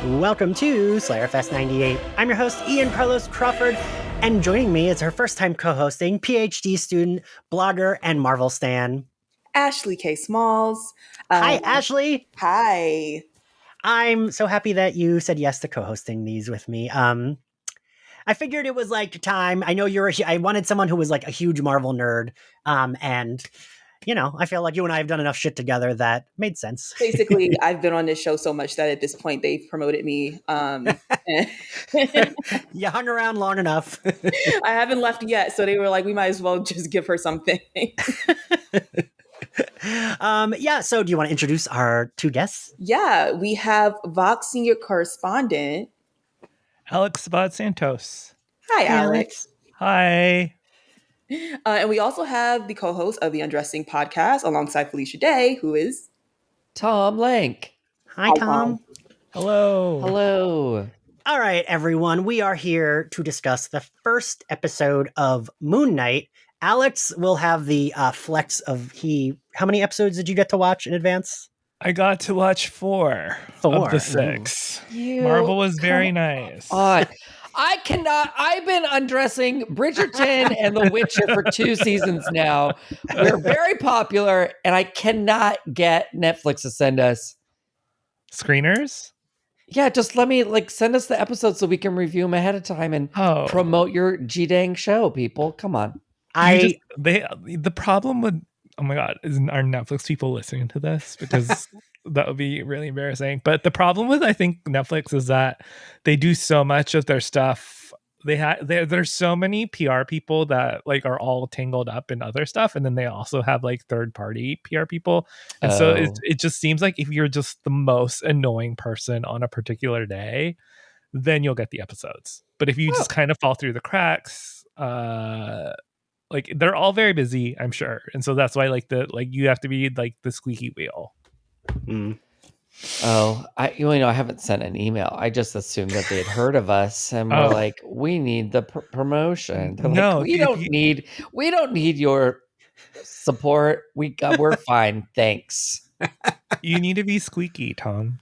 Welcome to Slayerfest 98. I'm your host, Ian Carlos Crawford, and joining me is her first time co-hosting, PhD student, blogger, and Marvel stan, Ashley K. Smalls. Hi, Ashley. Hi. I'm so happy that you said yes to co-hosting these with me. I figured it was like time. I know I wanted someone who was like a huge Marvel nerd, and I feel like you and I have done enough shit together that made sense. Basically, I've been on this show so much that at this point they've promoted me. You hung around long enough. I haven't left yet, so they were like, we might as well just give her something. So do you want to introduce our two guests? Yeah, we have Vox senior correspondent Abad-Santos. Hi, Alex. Hi. And we also have the co-host of the Undressing podcast alongside Felicia Day, who is Tom Lenk. Hi, Tom. Hello. Hello. All right, everyone. We are here to discuss the first episode of Moon Knight. Alex will have the flex of how many episodes did you get to watch in advance? I got to watch four of the 6. Marvel was very nice. I've been undressing Bridgerton and The Witcher for 2 seasons now. We're very popular, and I cannot get Netflix to send us screeners. Yeah, just let me send us the episodes so we can review them ahead of time and promote your G-dang show, people. Come on. The problem with, oh my God, are Netflix people listening to this? Because that would be really embarrassing. But the problem with, I think, Netflix is that they do so much of their stuff. There's so many PR people that are all tangled up in other stuff, and then they also have third party PR people, and so it just seems like if you're just the most annoying person on a particular day, then you'll get the episodes. But if you just kind of fall through the cracks, they're all very busy, I'm sure, and so that's why you have to be the squeaky wheel. Mm. Oh, I haven't sent an email. I just assumed that they had heard of us and were like, we need the promotion. They're no, we don't need your support. We're fine, thanks. You need to be squeaky, Tom.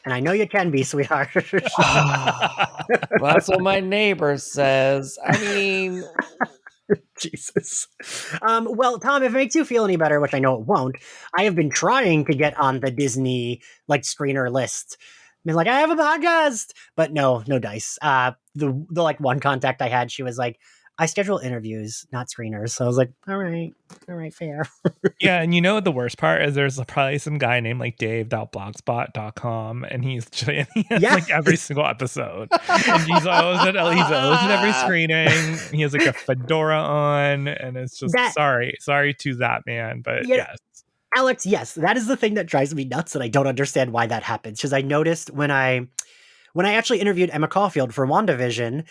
And I know you can be, sweetheart. Well, that's what my neighbor says. I mean, Jesus. Well, Tom, if it makes you feel any better, which I know it won't, I have been trying to get on the Disney screener list. I mean, I have a podcast, but no dice. The one contact I had, she was like, I schedule interviews, not screeners. So I was like, all right, fair. Yeah, and the worst part is there's probably some guy named Dave.blogspot.com, and he has every single episode. And he's always at every screening. He has a fedora on, and it's just sorry to that man, but yes. Alex, yes, that is the thing that drives me nuts, and I don't understand why that happens. Because I noticed when I actually interviewed Emma Caulfield for WandaVision,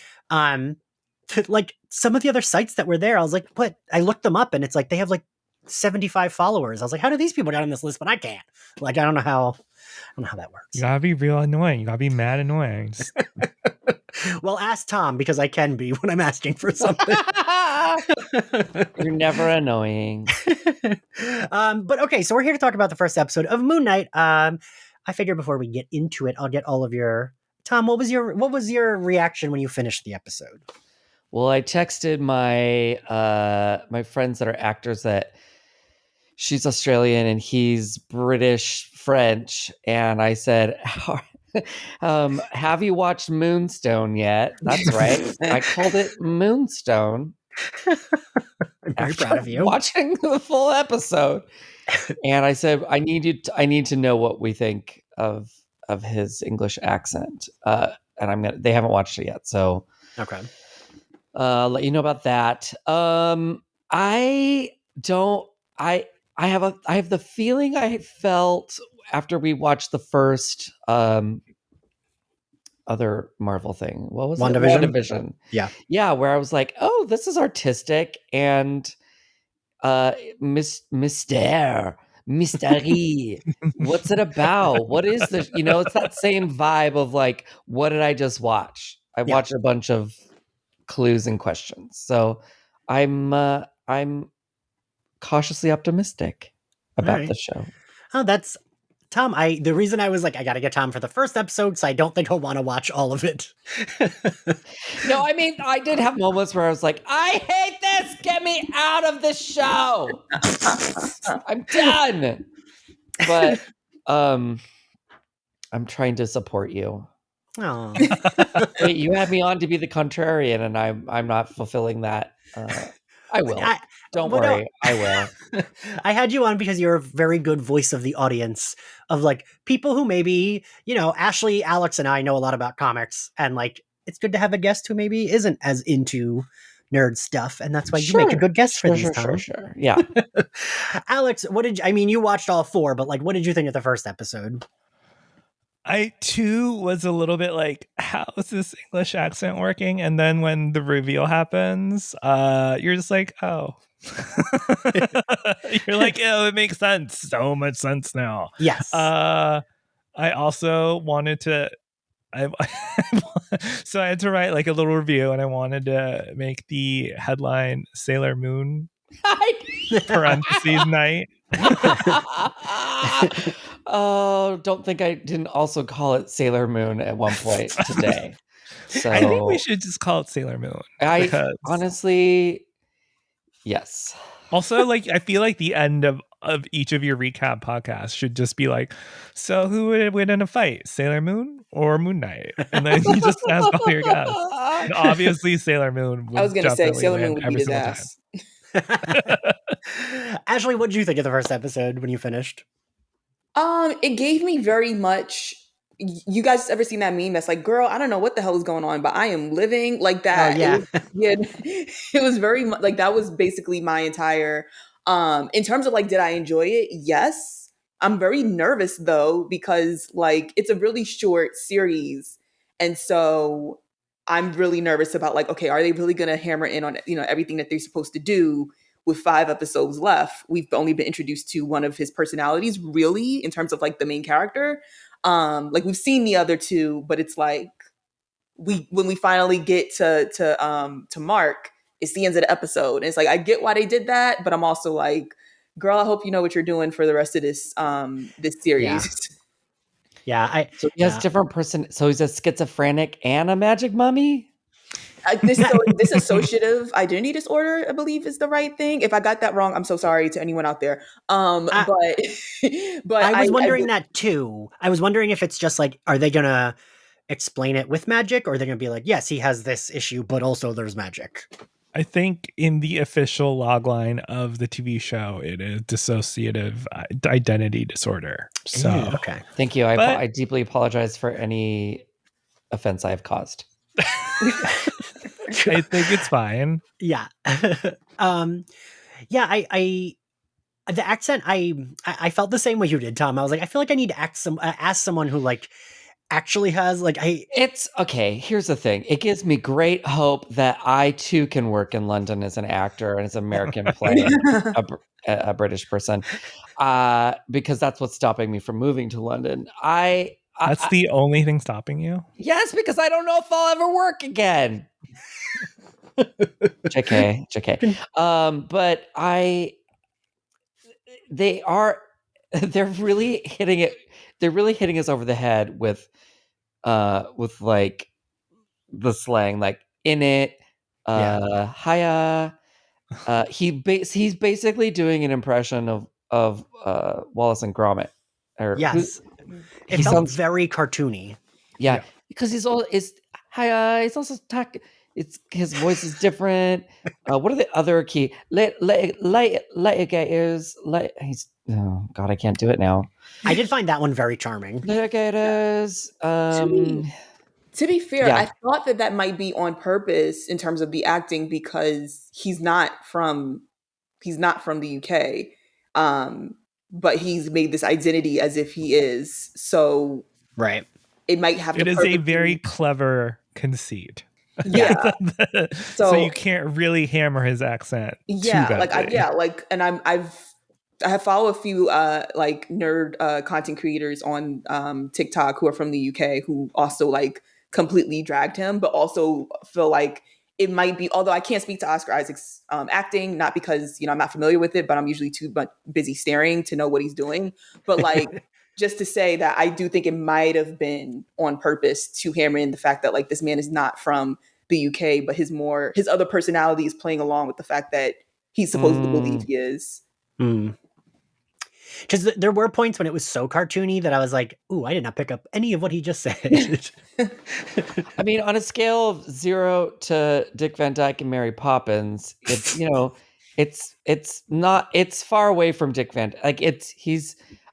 some of the other sites that were there, I was like, what? I looked them up, and it's they have 75 followers. I was like, how do these people get on this list, but I can't? I don't know how that works. You gotta be real annoying. You gotta be mad annoying. Well, ask Tom, because I can be when I'm asking for something. You're never annoying. But okay, so we're here to talk about the first episode of Moon Knight. I figure before we get into it, I'll get all of your... Tom, what was your reaction when you finished the episode? Well, I texted my my friends that are actors that she's Australian and he's British French, and I said, have you watched Moonstone yet? That's right. I called it Moonstone. I'm very proud of you. Watching the full episode. And I said, I need to know what we think of his English accent. And they haven't watched it yet, so okay. Let you know about that. I have the feeling I felt after we watched the first other Marvel thing. What was WandaVision? it? WandaVision. Yeah, where I was like, oh, this is artistic and mystery. What's it about? What is this? It's that same vibe of what did I just watch? I watched a bunch of clues and questions. So I'm cautiously optimistic about the show. Oh, that's Tom, the reason I was like, I gotta get Tom for the first episode, because I don't think he'll want to watch all of it. No, I mean, I did have moments where I was like, I hate this. Get me out of this show. I'm done. But I'm trying to support you. Oh, Wait, you had me on to be the contrarian, and I'm not fulfilling that. I will. Don't well, no. worry, I will. I had you on because you're a very good voice of the audience, of like people who maybe, Ashley, Alex, and I know a lot about comics, and like it's good to have a guest who maybe isn't as into nerd stuff, and that's why you make a good guest for these, Tom. Sure. Yeah. Alex, you watched all 4, but like, what did you think of the first episode? I too was a little bit like, how is this English accent working? And then when the reveal happens, you're just like, oh. You're like, oh, it makes sense. So much sense now. Yes. I also wanted to so I had to write like a little review, and I wanted to make the headline Sailor Moon parentheses night. Oh, don't think I didn't also call it Sailor Moon at one point today. So I think we should just call it Sailor Moon. Honestly, yes. Also, like, I feel like the end of each of your recap podcasts should just be like, so who would win in a fight, Sailor Moon or Moon Knight? And then you just ask all your guests. And obviously, Sailor Moon would I was going to say Sailor Moon would every beat his single ass. Ashley, what did you think of the first episode when you finished? It gave me very much. You guys ever seen that meme that's like, girl, I don't know what the hell is going on, but I am living like that. Oh, yeah. It was very much like that was basically my entire in terms of like, did I enjoy it? Yes. I'm very nervous though, because like it's a really short series. And so I'm really nervous about like, okay, are they really gonna hammer in on everything that they're supposed to do with 5 episodes left? We've only been introduced to one of his personalities, really, in terms of like the main character. Like we've seen the other 2, but it's like when we finally get to Mark, it's the end of the episode. And it's like I get why they did that, but I'm also like, girl, I hope you know what you're doing for the rest of this series. Yeah. So he has different so he's a schizophrenic and a magic mummy? This associative identity disorder, I believe, is the right thing. If I got that wrong, I'm so sorry to anyone out there. But I was wondering that too. I was wondering if it's just like, are they gonna explain it with magic, or are they gonna be like, yes, he has this issue, but also there's magic? I think in the official logline of the TV show, it is dissociative identity disorder. So okay, thank you. I deeply apologize for any offense I have caused. I think it's fine. Yeah. Yeah, the accent, I felt the same way you did, Tom. I was like, I feel like I need to ask someone who like actually has like it's okay. Here's the thing. It gives me great hope that I too can work in London as an actor and as an American playing a British person, because that's what's stopping me from moving to London. That's the only thing stopping you? Yes, because I don't know if I'll ever work again. JK. But they're really hitting it. They're really hitting us over the head with like the slang, like in it, hiya. He's basically doing an impression of Wallace and Gromit. Yes. It sounds very cartoony. Yeah, because he's also talking. His voice is different. What are the other key litigators? Oh God, I can't do it now. I did find that one very charming. Litigators. To be fair, I thought that might be on purpose in terms of the acting, because he's not from the UK, but he's made this identity as if he is. So right, it might have. It is a very clever conceit. Yeah. So you can't really hammer his accent. Yeah, and I have followed a few like nerd content creators on TikTok who are from the UK who also like completely dragged him, but also feel like it might be, although I can't speak to Oscar Isaac's acting, not because I'm not familiar with it, but I'm usually too busy staring to know what he's doing. But like just to say that I do think it might have been on purpose to hammer in the fact that like this man is not from the UK, but his other personality is playing along with the fact that he's supposed to believe he is. Because there were points when it was so cartoony that I was like, ooh, I did not pick up any of what he just said. I mean, on a scale of 0 to Dick Van Dyke and Mary Poppins, it's, you know, it's far away from Dick Van Dyke. Like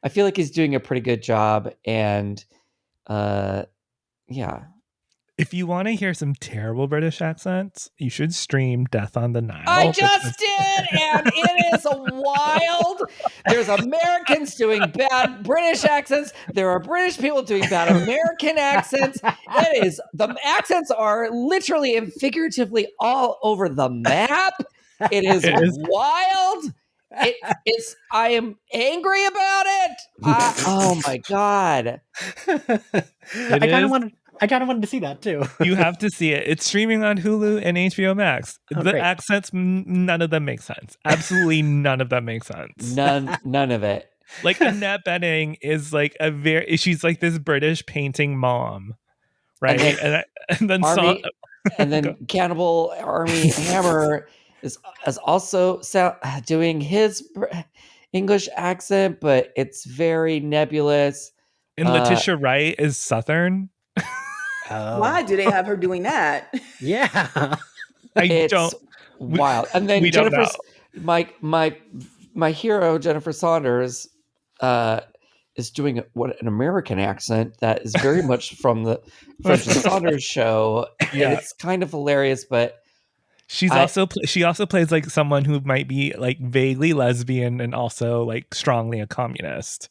I feel like he's doing a pretty good job, and yeah. If you want to hear some terrible British accents, you should stream Death on the Nile. I just did, and it is wild. There's Americans doing bad British accents. There are British people doing bad American accents. The accents are literally and figuratively all over the map. It is wild. I am angry about it. Oh my God. I kind of wanted to see that too. You have to see it. It's streaming on Hulu and HBO Max. The great. accents, none of them make sense. Absolutely none of them make sense. None of it. Like Annette Bening is like she's like this British painting mom, right? And then Cannibal Army Hammer is also doing his English accent, but it's very nebulous. And Letitia Wright is Southern. Why do they have her doing that? Yeah. It's wild. And then Jennifer, my hero, Jennifer Saunders, is doing an American accent that is very much from the French and Saunders show. Yeah. And it's kind of hilarious, but she also plays like someone who might be like vaguely lesbian and also like strongly a communist.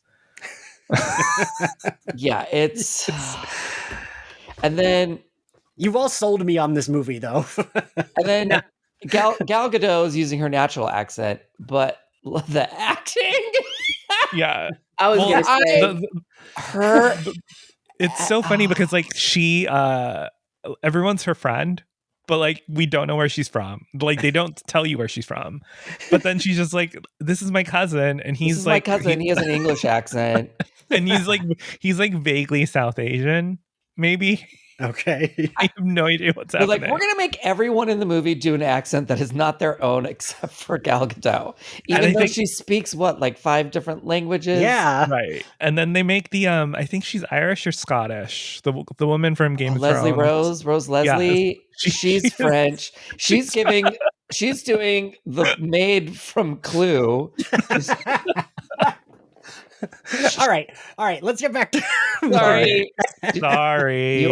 Yeah, it's and then you've all sold me on this movie though. And then Gal Gadot is using her natural accent, but the acting. Yeah, I was gonna say it's so funny because like she everyone's her friend, but like we don't know where she's from. Like they don't tell you where she's from, but then she's just like, this is my cousin, and he's like, my cousin. He has an English accent, and he's like vaguely South Asian, maybe. Okay. I have no idea what's happening. Like, we're going to make everyone in the movie do an accent that is not their own except for Gal Gadot. Even though she speaks, like 5 different languages? Yeah. Right. And then they make the, I think she's Irish or Scottish. The woman from Game of Leslie Thrones. Rose Leslie. Yeah. She's French. She's doing the maid from Clue. All right. Let's get back to. Sorry. Sorry.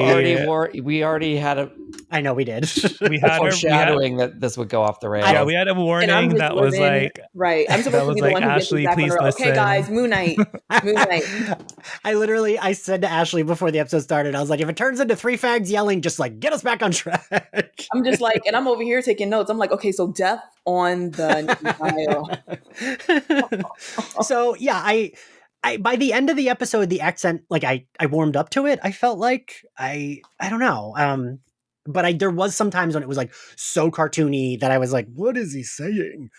We already had a. I know we did. We had foreshadowing that this would go off the rails. Yeah, we had a warning that was like. Right. I'm supposed to be the one who gets Ashley, back on the road. Okay, guys, Moon Knight. I said to Ashley before the episode started, I was like, if it turns into 3 fags yelling, just like get us back on track. I'm just like, and I'm over here taking notes. I'm like, okay, so death on the Nile. So yeah, I by the end of the episode, the accent, like I warmed up to it. I felt like I don't know. But there was some times when it was like so cartoony that I was like, what is he saying?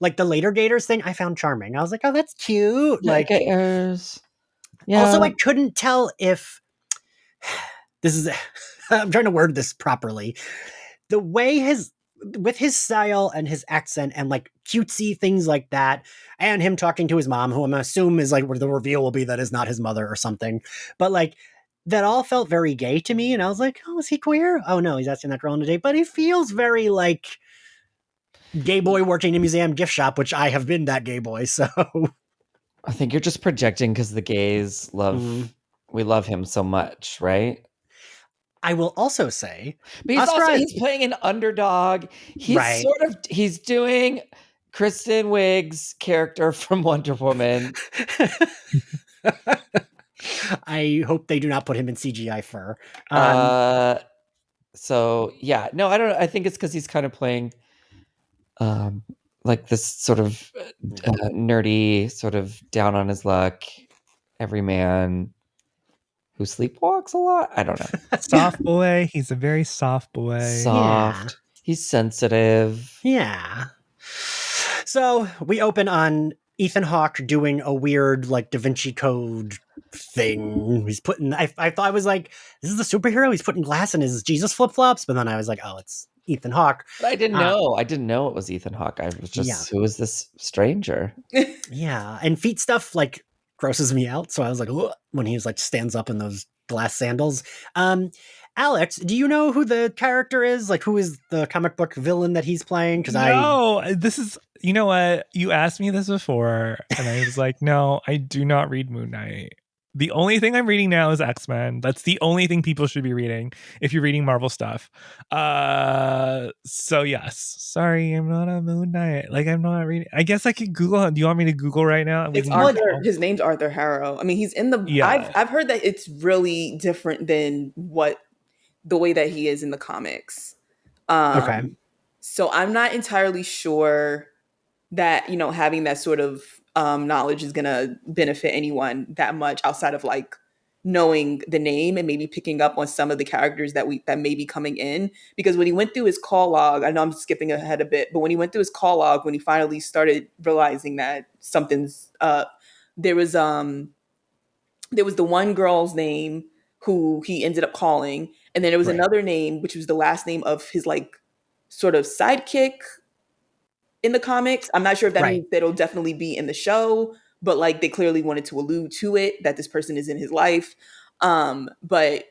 Like the later Gators thing I found charming. I was like, oh, that's cute. Like Gators. Yeah. Also, I couldn't tell if this is I'm trying to word this properly. The way with his style and his accent and like cutesy things like that, and him talking to his mom, who I'm assuming is like where the reveal will be that is not his mother or something. But like that all felt very gay to me, and I was like, oh, is he queer? Oh no, he's asking that girl on a date, but he feels very like gay boy working in a museum gift shop, which I have been that gay boy, so I think you're just projecting because the gays we love him so much, right? I will also say, but he's playing an underdog. He's doing Kristen Wiig's character from Wonder Woman. I hope they do not put him in CGI fur. So yeah, no, I don't know. I think it's because he's kind of playing, like this sort of nerdy, sort of down on his luck, everyman who sleepwalks a lot. I don't know. Soft boy. He's a very soft boy. Soft. Yeah. He's sensitive. Yeah. So we open on Ethan Hawke doing a weird like Da Vinci Code thing. He's putting. I thought I was like, this is the superhero. He's putting glass in his Jesus flip flops, but then I was like, oh, it's Ethan Hawke. But I didn't know. I didn't know it was Ethan Hawke. I was just, who is this stranger? Yeah, and feet stuff like grosses me out. So I was like, ugh, when he was like stands up in those glass sandals. Alex, do you know who the character is? Like, who is the comic book villain that he's playing? Because this is, you know what? You asked me this before, and I was like, no, I do not read Moon Knight. The only thing I'm reading now is X-Men. That's the only thing people should be reading if you're reading Marvel stuff. So yes, sorry, I'm not a Moon Knight. Like, I'm not reading. I guess I could Google. Do you want me to Google right now? It's Arthur. His name's Arthur Harrow. I mean, he's in the. Yeah. I've heard that it's really different than the way that he is in the comics. Okay. So I'm not entirely sure that, you know, having that sort of knowledge is going to benefit anyone that much outside of like knowing the name and maybe picking up on some of the characters that may be coming in. Because when he went through his call log, I know I'm skipping ahead a bit, but when he went through his call log, when he finally started realizing that something's up, there was the one girl's name who he ended up calling. And then there was another name, which was the last name of his like sort of sidekick in the comics. I'm not sure if that means that it'll definitely be in the show, but like they clearly wanted to allude to it, that this person is in his life. But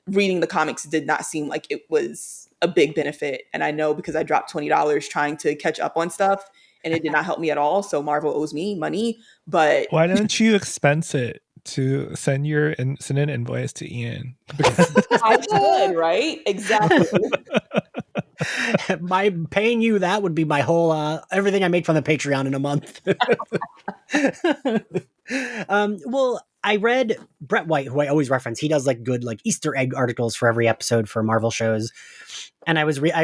reading the comics did not seem like it was a big benefit. And I know because I dropped $20 trying to catch up on stuff and it did not help me at all. So Marvel owes me money, but why don't you expense it to send an invoice to Ian? I should, right? Exactly. My paying you that would be my whole everything I make from the Patreon in a month. Well, I read Brett White, who I always reference. He does like good like Easter egg articles for every episode for Marvel shows. And I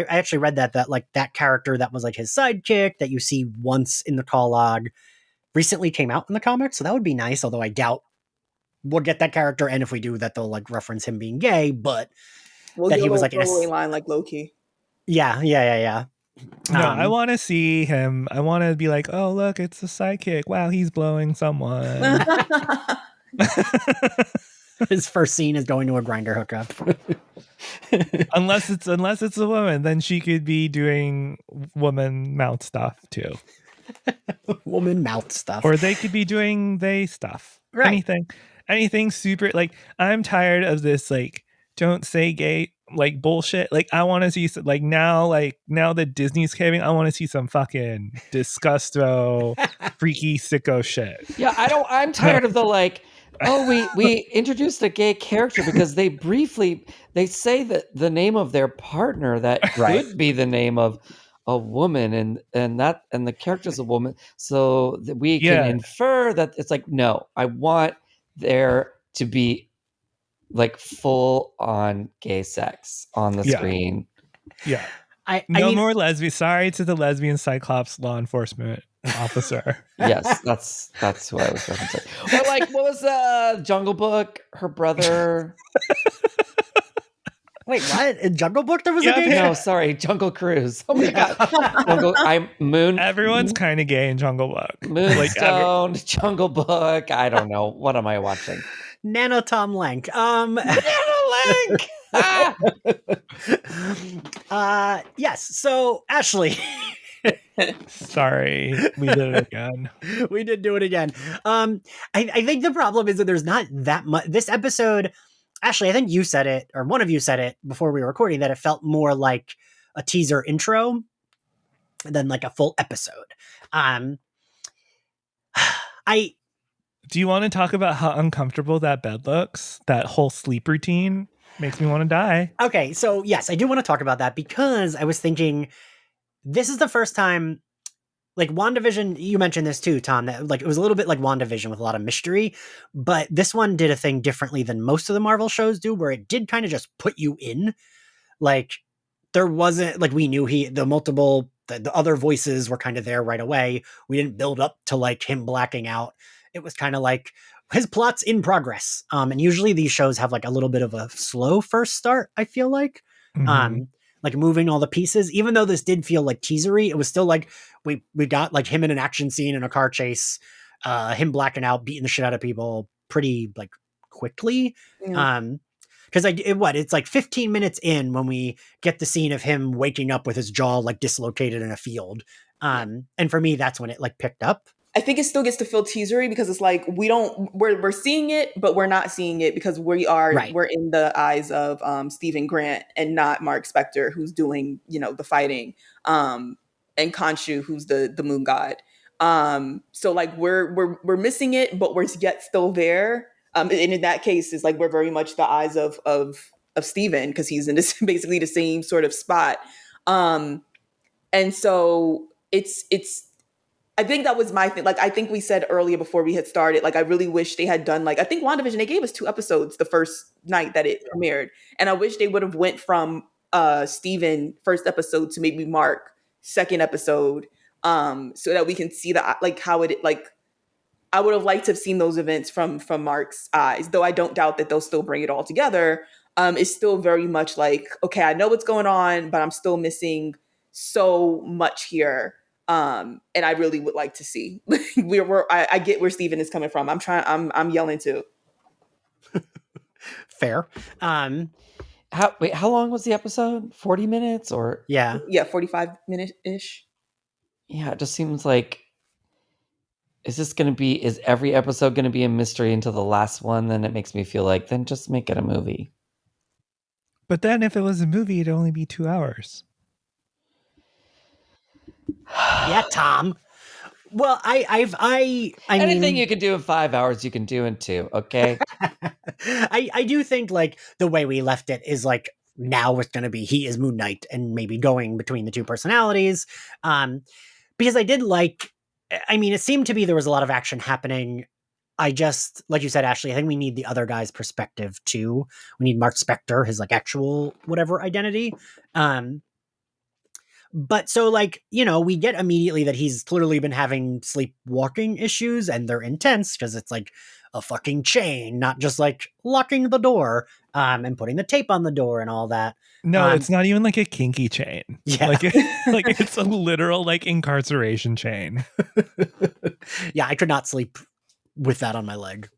actually read that like that character that was like his sidekick that you see once in the call log recently came out in the comics. So that would be nice, although I doubt we'll get that character. And if we do that, they'll like reference him being gay, but that he was like in a line like Loki. Yeah. No, I want to see him. I want to be like, oh, look, it's a sidekick. Wow, he's blowing someone. His first scene is going to a grinder hookup. unless it's a woman, then she could be doing woman mouth stuff too. Woman mouth stuff. Or they could be doing they stuff. Right. Anything super, like, I'm tired of this like don't say gay like bullshit. Like, I want to see now that Disney's caving, I want to see some fucking disgusto freaky sicko shit. Yeah, I'm tired of the like, oh, we introduced a gay character because they say that the name of their partner that could be the name of a woman and the character's a woman, so that we can infer that it's like, no, I want there to be like full on gay sex on the screen. Yeah. I mean, more lesbian. Sorry to the lesbian Cyclops law enforcement officer. Yes, that's who I was referencing. Or like, what was Jungle Book? Her brother. Wait, what? In Jungle Book there was a gay? No, sorry, Jungle Cruise. Oh my god. Moon. Everyone's kind of gay in Jungle Book. Moonstone, Jungle Book. I don't know. What am I watching? Nano Tom Lenk. Yes. So Ashley. Sorry, we did it again. We did do it again. I think the problem is that there's not that much. This episode, Ashley, I think you said it, or one of you said it before we were recording, that it felt more like a teaser intro than like a full episode. Do you want to talk about how uncomfortable that bed looks? That whole sleep routine makes me want to die. Okay, so yes, I do want to talk about that because I was thinking this is the first time, like WandaVision, you mentioned this too, Tom, that like it was a little bit like WandaVision with a lot of mystery, but this one did a thing differently than most of the Marvel shows do, where it did kind of just put you in. Like there wasn't, like we knew the other voices were kind of there right away. We didn't build up to like him blacking out. It was kind of like his plot's in progress. And usually these shows have like a little bit of a slow first start, I feel like. Like moving all the pieces, even though this did feel like teasery, it was still like, we got like him in an action scene in a car chase, him blacking out, beating the shit out of people pretty like quickly. Yeah. Because it's like 15 minutes in when we get the scene of him waking up with his jaw like dislocated in a field. And for me, that's when it like picked up. I think it still gets to feel teasery because it's like we're seeing it, but we're not seeing it because we're in the eyes of Stephen Grant and not Mark Spector, who's doing the fighting, and Khonshu, who's the moon god. So like we're missing it, but we're yet still there. And in that case, it's like we're very much the eyes of Stephen because he's in this basically the same sort of spot. And so it's I think that was my thing. Like, I think we said earlier before we had started, like, I really wish they had done, like, I think WandaVision, they gave us 2 episodes the first night that it premiered. And I wish they would have went from Steven first episode to maybe Mark second episode, so that we can see like how it, like, I would have liked to have seen those events from Mark's eyes, though I don't doubt that they'll still bring it all together. It's still very much like, okay, I know what's going on, but I'm still missing so much here. And I really would like to see. I get where Steven is coming from. I'm yelling too. Fair. How long was the episode? 40 minutes or? Yeah, 45 minutes ish. Yeah, it just seems like, is every episode going to be a mystery until the last one? Then it makes me feel like, then just make it a movie. But then if it was a movie, it'd only be 2 hours. yeah, Tom. Well, I Anything mean, you can do in 5 hours, you can do in 2. Okay. I do think like the way we left it is like now it's going to be he is Moon Knight and maybe going between the two personalities. Because I did like, I mean, it seemed to be there was a lot of action happening. I just, like you said, Ashley, I think we need the other guy's perspective too. We need Mark Spector, his like actual whatever identity. But so like, we get immediately that he's clearly been having sleepwalking issues and they're intense because it's like a fucking chain, not just like locking the door and putting the tape on the door and all that. No, it's not even like a kinky chain. Yeah. Like it's a literal like incarceration chain. Yeah, I could not sleep with that on my leg.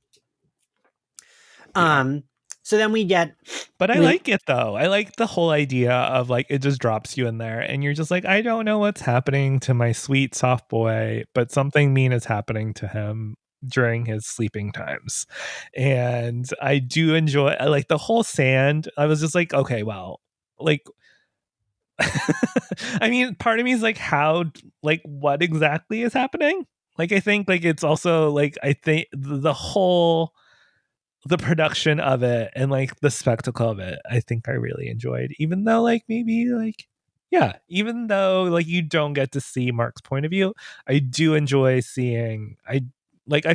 Yeah. So then we get, but I like it though. I like the whole idea of like it just drops you in there and you're just like, I don't know what's happening to my sweet soft boy, but something mean is happening to him during his sleeping times. And I do enjoy like the whole sand. I was just like, okay, well, like I mean, part of me is like, how, like, what exactly is happening? Like, I think like it's also like, I think the production of it and like the spectacle of it, I think I really enjoyed, even though like maybe like, yeah, even though like you don't get to see Mark's point of view, I do enjoy seeing, I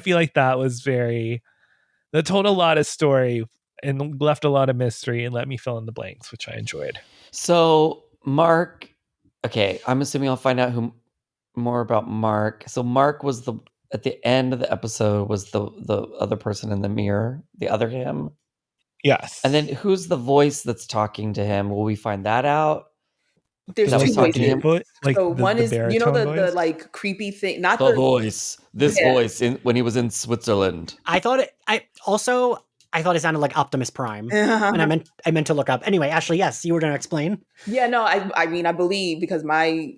feel like that told a lot of story and left a lot of mystery and let me fill in the blanks, which I enjoyed. So Mark, okay, I'm assuming I'll find out more about Mark. So Mark was at the end of the episode was the other person in the mirror, the other him. Yes. And then who's the voice that's talking to him? Will we find that out? There's 2 voices. Like so one is the voice? like creepy thing, not the voice. This voice when he was in Switzerland. I thought it sounded like Optimus Prime, and I meant to look up. Anyway, Ashley, yes, you were going to explain. Yeah, no, I mean, I believe because my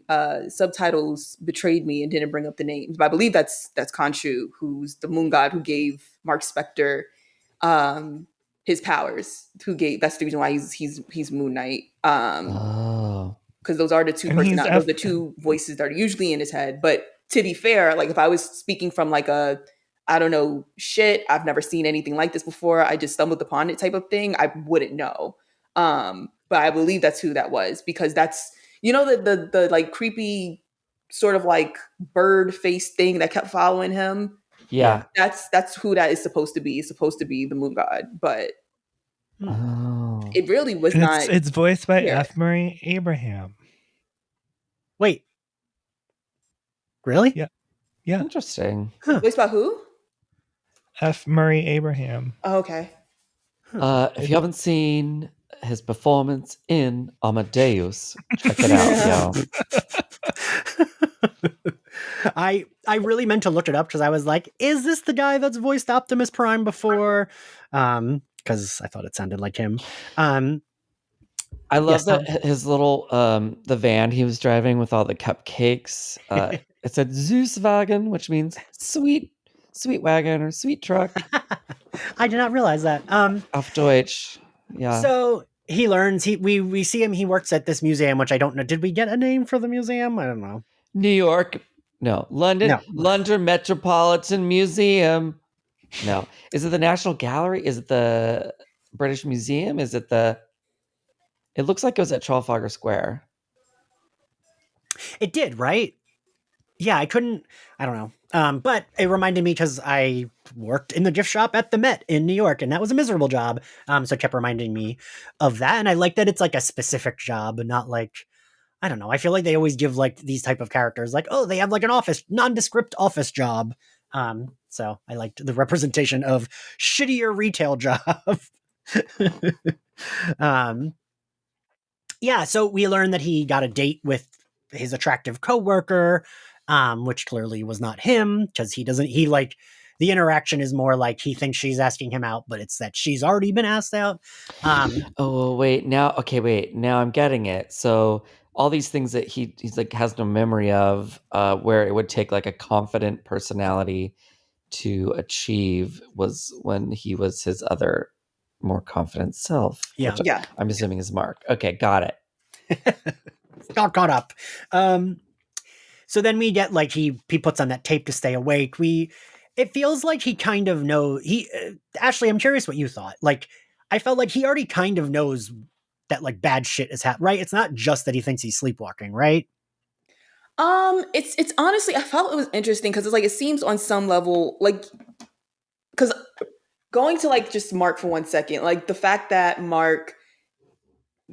subtitles betrayed me and didn't bring up the names, but I believe that's Khonshu, who's the moon god who gave Mark Spector his powers. That's the reason why he's Moon Knight. Because those are the 2 personalities, those are the 2 voices that are usually in his head. But to be fair, like if I was speaking from like I don't know, shit, I've never seen anything like this before, I just stumbled upon it type of thing, I wouldn't know. But I believe that's who that was, because that's, the like creepy sort of like bird face thing that kept following him. Yeah. That's who that is supposed to be. It's supposed to be the moon god, but it really was not. It's voiced by F. Murray Abraham. Wait. Really? Yeah. Yeah. Interesting. Huh. Voiced by who? F. Murray Abraham. Oh, okay. If you haven't seen his performance in Amadeus, check it out, yo. I really meant to look it up because I was like, is this the guy that's voiced Optimus Prime before? Because I thought it sounded like him. I love Yes, that Tom. his little the van he was driving with all the cupcakes. It said Zeuswagen, which means sweet wagon or sweet truck. I did not realize that. Auf Deutsch. Yeah. So he learns we see him. He works at this museum, which I don't know. Did we get a name for the museum? I don't know. New York. No. London. No. London Metropolitan Museum. No. Is it the National Gallery? Is it the British Museum? Is it the... It looks like it was at Trafalgar Square. It did, right? Yeah, I couldn't. I don't know. But it reminded me because I worked in the gift shop at the Met in New York, and that was a miserable job. So it kept reminding me of that, and I like that it's like a specific job, not like I don't know. I feel like they always give like these type of characters like, oh, they have like an office nondescript office job. So I liked the representation of shittier retail job. um, yeah, so we learned that he got a date with his attractive coworker, which clearly was not him because he like the interaction is more like he thinks she's asking him out, but it's that she's already been asked out. Oh, wait. Now, okay, wait. Now I'm getting it. So all these things that he's like has no memory of, where it would take like a confident personality to achieve was when he was his other more confident self, Yeah. which Yeah. I'm assuming is Mark. Okay, got it. Got caught up. So then we get like he puts on that tape to stay awake. It feels like he kind of Ashley, I'm curious what you thought. Like I felt like he already kind of knows that like bad shit is happening, right? It's not just that he thinks he's sleepwalking, right? It's honestly, I felt it was interesting because it's like it seems on some level like because going to like just Mark for 1 second, like the fact that Mark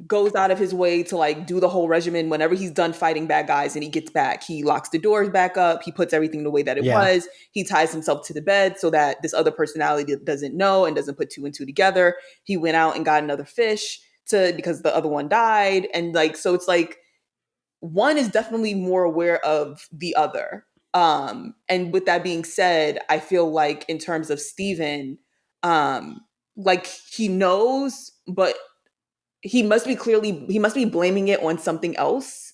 goes out of his way to like do the whole regimen whenever he's done fighting bad guys and he gets back, he locks the doors back up, he puts everything the way that it Yeah. was, he ties himself to the bed so that this other personality doesn't know and doesn't put two and two together. He went out and got another fish because the other one died, and like so it's like one is definitely more aware of the other. And with that being said, I feel like in terms of Steven, like he knows, but he must be blaming it on something else.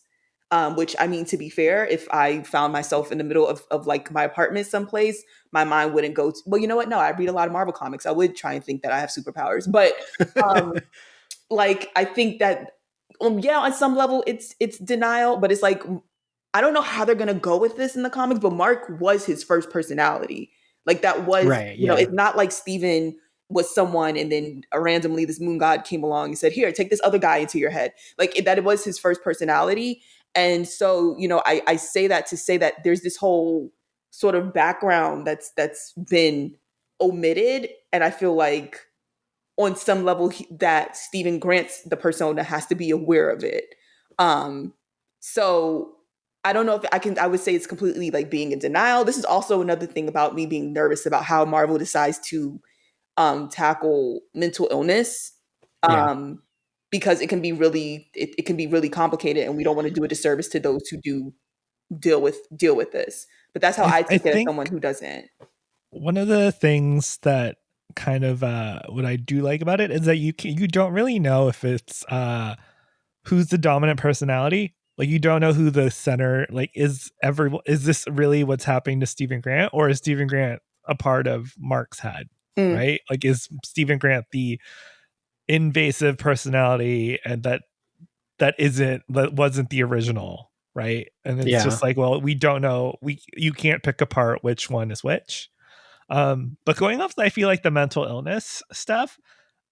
Which I mean, to be fair, if I found myself in the middle of like my apartment someplace, my mind wouldn't go to, well, you know what? No, I read a lot of Marvel comics. I would try and think that I have superpowers, but like I think that yeah, on some level it's denial, but it's like I don't know how they're gonna go with this in the comics, but Mark was his first personality. Like that was, Right, you know, yeah. it's not like Steven was someone and then randomly this moon god came along and said, here, take this other guy into your head. Like that it was his first personality. And so, you know, I say that to say that there's this whole sort of background that's been omitted. And I feel like on some level that Stephen Grant's the persona has to be aware of it. So I don't know if I would say it's completely like being in denial. This is also another thing about me being nervous about how Marvel decides to tackle mental illness. Yeah. Because it can be it can be really complicated and we don't want to do a disservice to those who do deal with this. But that's how I I take it as think someone who doesn't. one of the things that kind of what I do like about it is that you don't really know if it's who's the dominant personality. Like you don't know who the center like is this really what's happening to Stephen Grant, or is Stephen Grant a part of Mark's head? Right? Like is Stephen Grant the invasive personality and that wasn't the original, right? And it's just like, well, we don't know. You can't pick apart which one is which. But going off, I feel like the mental illness stuff,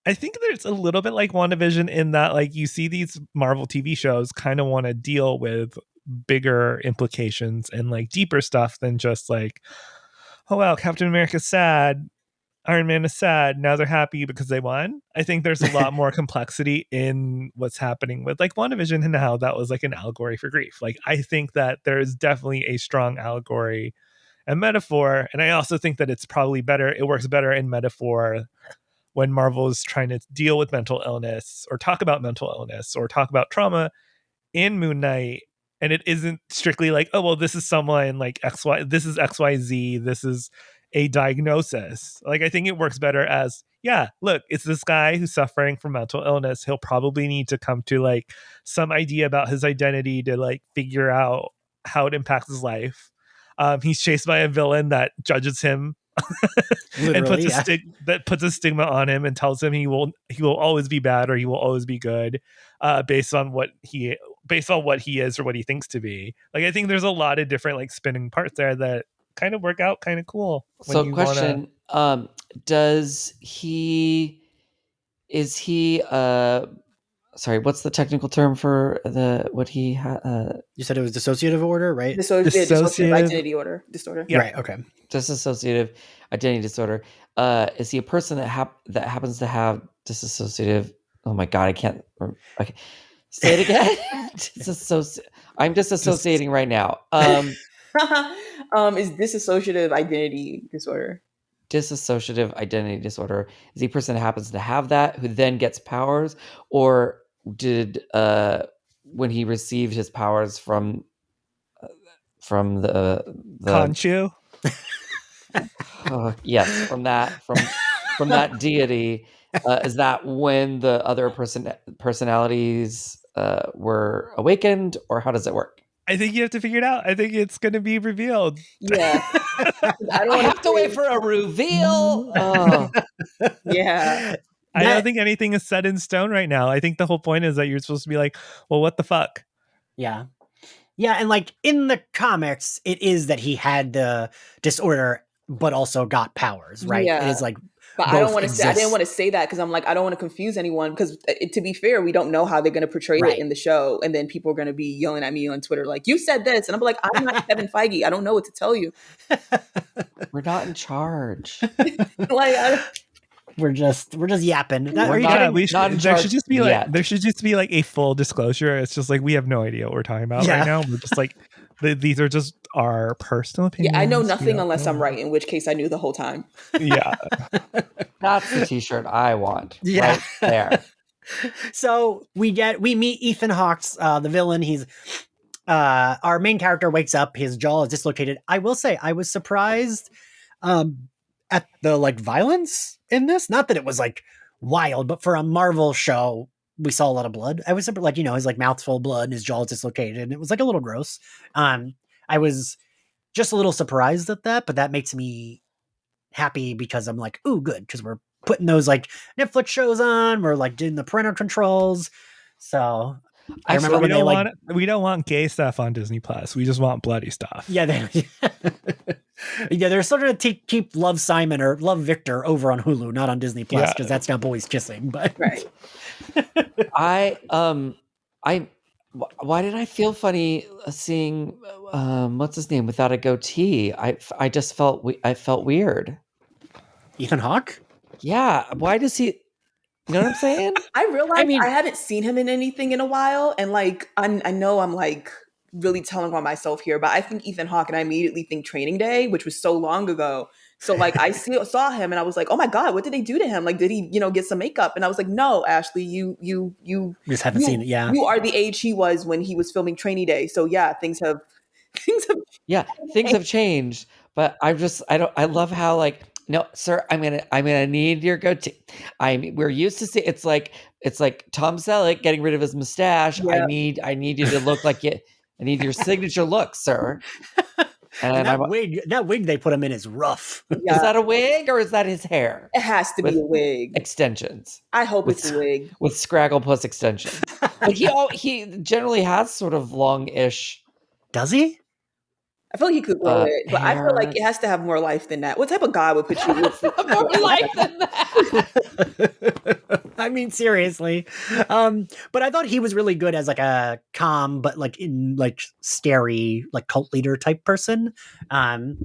I think there's a little bit like WandaVision in that, like, you see these Marvel TV shows kind of want to deal with bigger implications and like deeper stuff than just like, oh, well, Captain America's sad. Iron Man is sad. Now they're happy because they won. I think there's a lot more complexity in what's happening with like WandaVision and how that was like an allegory for grief. Like, I think that there's definitely a strong allegory and metaphor. And I also think that it's probably better. It works better in metaphor when Marvel is trying to deal with mental illness or talk about mental illness or talk about trauma in Moon Knight and it isn't strictly like, oh well, this is someone like XY, this is XYZ, this is a diagnosis. Like I think it works better as, yeah, look, it's this guy who's suffering from mental illness. He'll probably need to come to like some idea about his identity to like figure out how it impacts his life. He's chased by a villain that judges him and Literally, yeah. puts a stigma on him and tells him he will always be bad or he will always be good, based on what he is or what he thinks to be. Like I think there's a lot of different like spinning parts there that kind of work out kind of cool. So question, does he is he sorry, what's the technical term for the what he You said it was dissociative order, right? Dissociative identity disorder. Yeah. Right. Okay. Dissociative identity disorder. Is he a person that happens to have dissociative? Oh my god, I can't. Okay, say it again. I'm disassociating right now. Is dissociative identity disorder. Dissociative identity disorder. Is he a person that happens to have that who then gets powers, or did when he received his powers from the Conchu? Yes, from that deity, is that when the other personalities were awakened, or how does it work? I think you have to figure it out. I think it's going to be revealed. Yeah. I have to wait for a reveal. Oh. Yeah. I don't think anything is set in stone right now. I think the whole point is that you're supposed to be like, well, what the fuck? Yeah. Yeah, and like in the comics, it is that he had the disorder, but also got powers, right? Yeah. It is like, but I don't want to say. I didn't want to say that because I'm like, I don't want to confuse anyone. Because to be fair, we don't know how they're going to portray it in the show, and then people are going to be yelling at me on Twitter like, "You said this," and I'm like, "I'm not Kevin Feige. I don't know what to tell you." We're not in charge. Like, we're just yapping. There should just be like a full disclosure. It's just like we have no idea what we're talking about right now. We're just like these are just our personal opinions. Yeah, I know nothing unless I'm right, in which case I knew the whole time. Yeah. That's the t-shirt I want. Yeah. Right there. So we meet Ethan Hawke's the villain. He's our main character wakes up, his jaw is dislocated. I will say I was surprised at the like violence in this. Not that it was like wild, but for a Marvel show, we saw a lot of blood. I was like, his like mouth's full of blood and his jaw is dislocated, and it was like a little gross. I was just a little surprised at that, but that makes me happy because I'm like, ooh, good, because we're putting those like Netflix shows on. We're like doing the parental controls. So I remember we don't want gay stuff on Disney Plus. We just want bloody stuff. Yeah, they're sort of keep Love Simon or Love Victor over on Hulu, not on Disney Plus, because that's not boys kissing. But right. Why did I feel funny seeing what's his name without a goatee? I just felt weird. Ethan Hawke? Yeah. Why does he? You know what I'm saying? I realized I haven't seen him in anything in a while, and like I know I'm like really telling on myself here, but I think Ethan Hawke, and I immediately think Training Day, which was so long ago. So like I saw him, and I was like, oh my god, what did they do to him? Like, did he get some makeup? And I was like, no, Ashley, you just haven't seen it. Yeah, you are the age he was when he was filming Training Day. So yeah, things have changed. But I love how like. No, sir, I'm gonna need your goatee. We're used to see it's like Tom Selleck getting rid of his mustache. Yeah. I need you to look like it. I need your signature look, sir. And that wig they put him in is rough. Yeah. Is that a wig or is that his hair? It has to be a wig. Extensions. I hope it's a wig with Scragglepuss extensions. But he generally has sort of long-ish. Does he? I feel like he could grow it, but I feel like it has to have more life than that. What type of guy would put you with more life than that? I mean, seriously. But I thought he was really good as like a calm, but like in like scary, like cult leader type person. I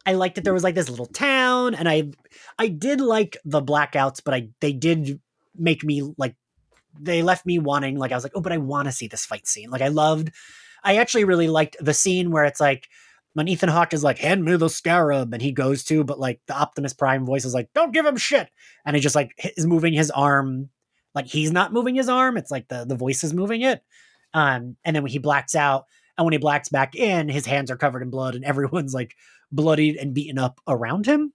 liked that there was like this little town, and I did like the blackouts, but they did make me like, they left me wanting, like I was like, oh, but I want to see this fight scene. Like I actually really liked the scene where it's like when Ethan Hawke is like, hand me the scarab, and he goes to, but like the Optimus Prime voice is like, don't give him shit. And he just like is moving his arm. Like he's not moving his arm. It's like the voice is moving it. And then when he blacks out, and when he blacks back in, his hands are covered in blood, and everyone's like bloodied and beaten up around him.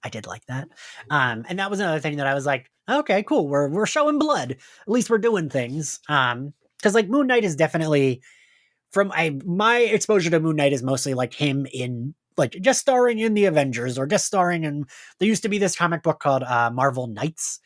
I did like that. And that was another thing that I was like, okay, cool. We're showing blood. At least we're doing things. Because like Moon Knight is definitely my exposure to Moon Knight is mostly like him in like just starring in the Avengers or just starring in. There used to be this comic book called Marvel Knights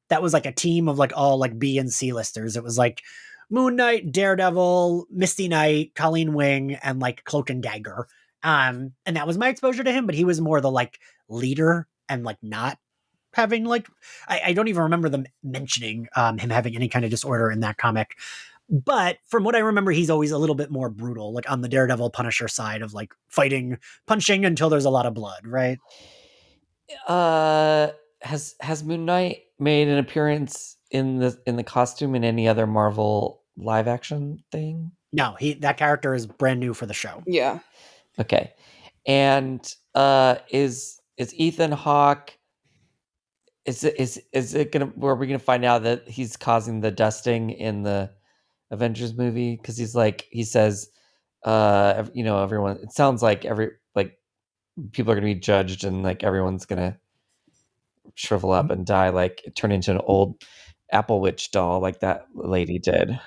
that was like a team of like all like B and C listers. It was like Moon Knight, Daredevil, Misty Knight, Colleen Wing, and like Cloak and Dagger. And that was my exposure to him, but he was more the like leader and like not having like I don't even remember them mentioning him having any kind of disorder in that comic. But from what I remember, he's always a little bit more brutal, like on the Daredevil Punisher side of like fighting, punching until there's a lot of blood, right? Has Moon Knight made an appearance in the costume in any other Marvel live action thing? No, that character is brand new for the show. Yeah. Okay. And is Ethan Hawke, is it gonna, were we gonna find out that he's causing the dusting in the Avengers movie? Because he says everyone, it sounds like people are gonna be judged and like everyone's gonna shrivel up and die, like turn into an old Apple Witch doll like that lady did.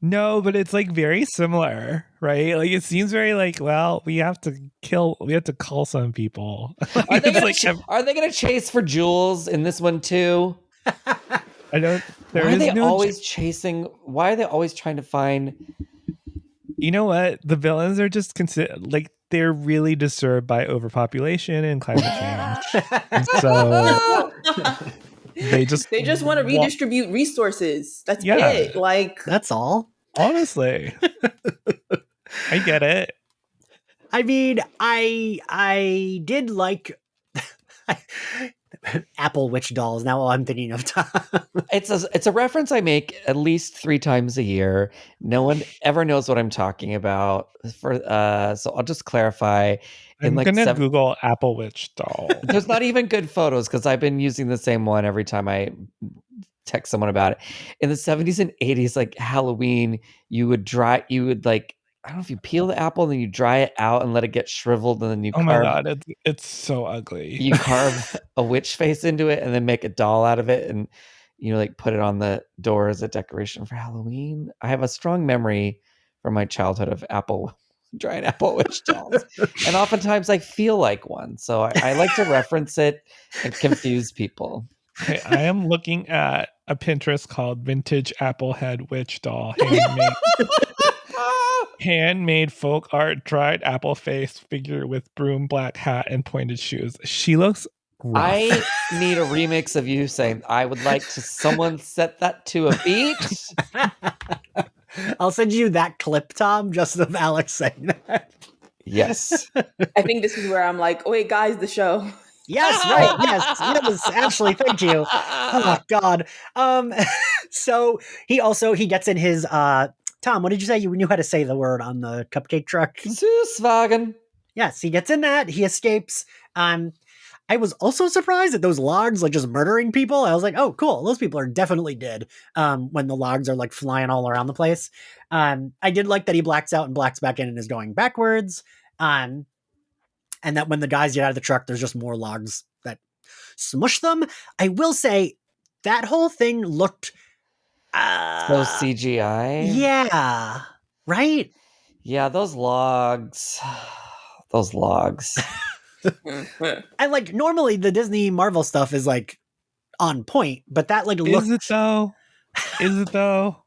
No, but it's like very similar, right? Like it seems very like, well, we have to call some people. Are they It's gonna like, are they gonna chase for jewels in this one too? I don't. There Why are is they no. always chasing? Why are they always trying to find? You know what? The villains are just like they're really disturbed by overpopulation and climate change, and so they just want to redistribute resources. That's Yeah. it. Like That's all. honestly, I get it. I mean, I did like Apple Witch dolls. Now all I'm thinking of Tom. It's a reference I make at least 3 times a year. No one ever knows what I'm talking about. So I'll just clarify. I'm gonna Google Apple Witch doll. There's not even good photos because I've been using the same one every time I text someone about it. In the 70s and 80s, like Halloween, you would like, I don't know if you peel the apple and then you dry it out and let it get shriveled and then you Oh my god, it's so ugly. You carve a witch face into it and then make a doll out of it and like put it on the door as a decoration for Halloween. I have a strong memory from my childhood of dried apple witch dolls. And oftentimes I feel like one. So I like to reference it and confuse people. Okay, I am looking at a Pinterest called Vintage Apple Head Witch Doll. Handmade folk art dried apple face figure with broom black hat and pointed shoes. She looks rough. I need a remix of you saying, I would like to someone set that to a beat. I'll send you that clip, Tom, just of Alex saying that. Yes. I think this is where I'm like, oh wait, guys, the show. Yes, right. Yes. Ashley, thank you. Oh God. So he gets in his Tom, what did you say? You knew how to say the word on the cupcake truck. Süßwagen. Yes, he gets in that. He escapes. I was also surprised at those logs like just murdering people. I was like, oh, cool. Those people are definitely dead. When the logs are like flying all around the place. I did like that he blacks out and blacks back in and is going backwards. And that when the guys get out of the truck, there's just more logs that smush them. I will say that whole thing looked so CGI. Yeah. Right? Yeah, those logs. Those logs. And like normally the Disney Marvel stuff is like on point, but that like looked... Is it though? Is it though?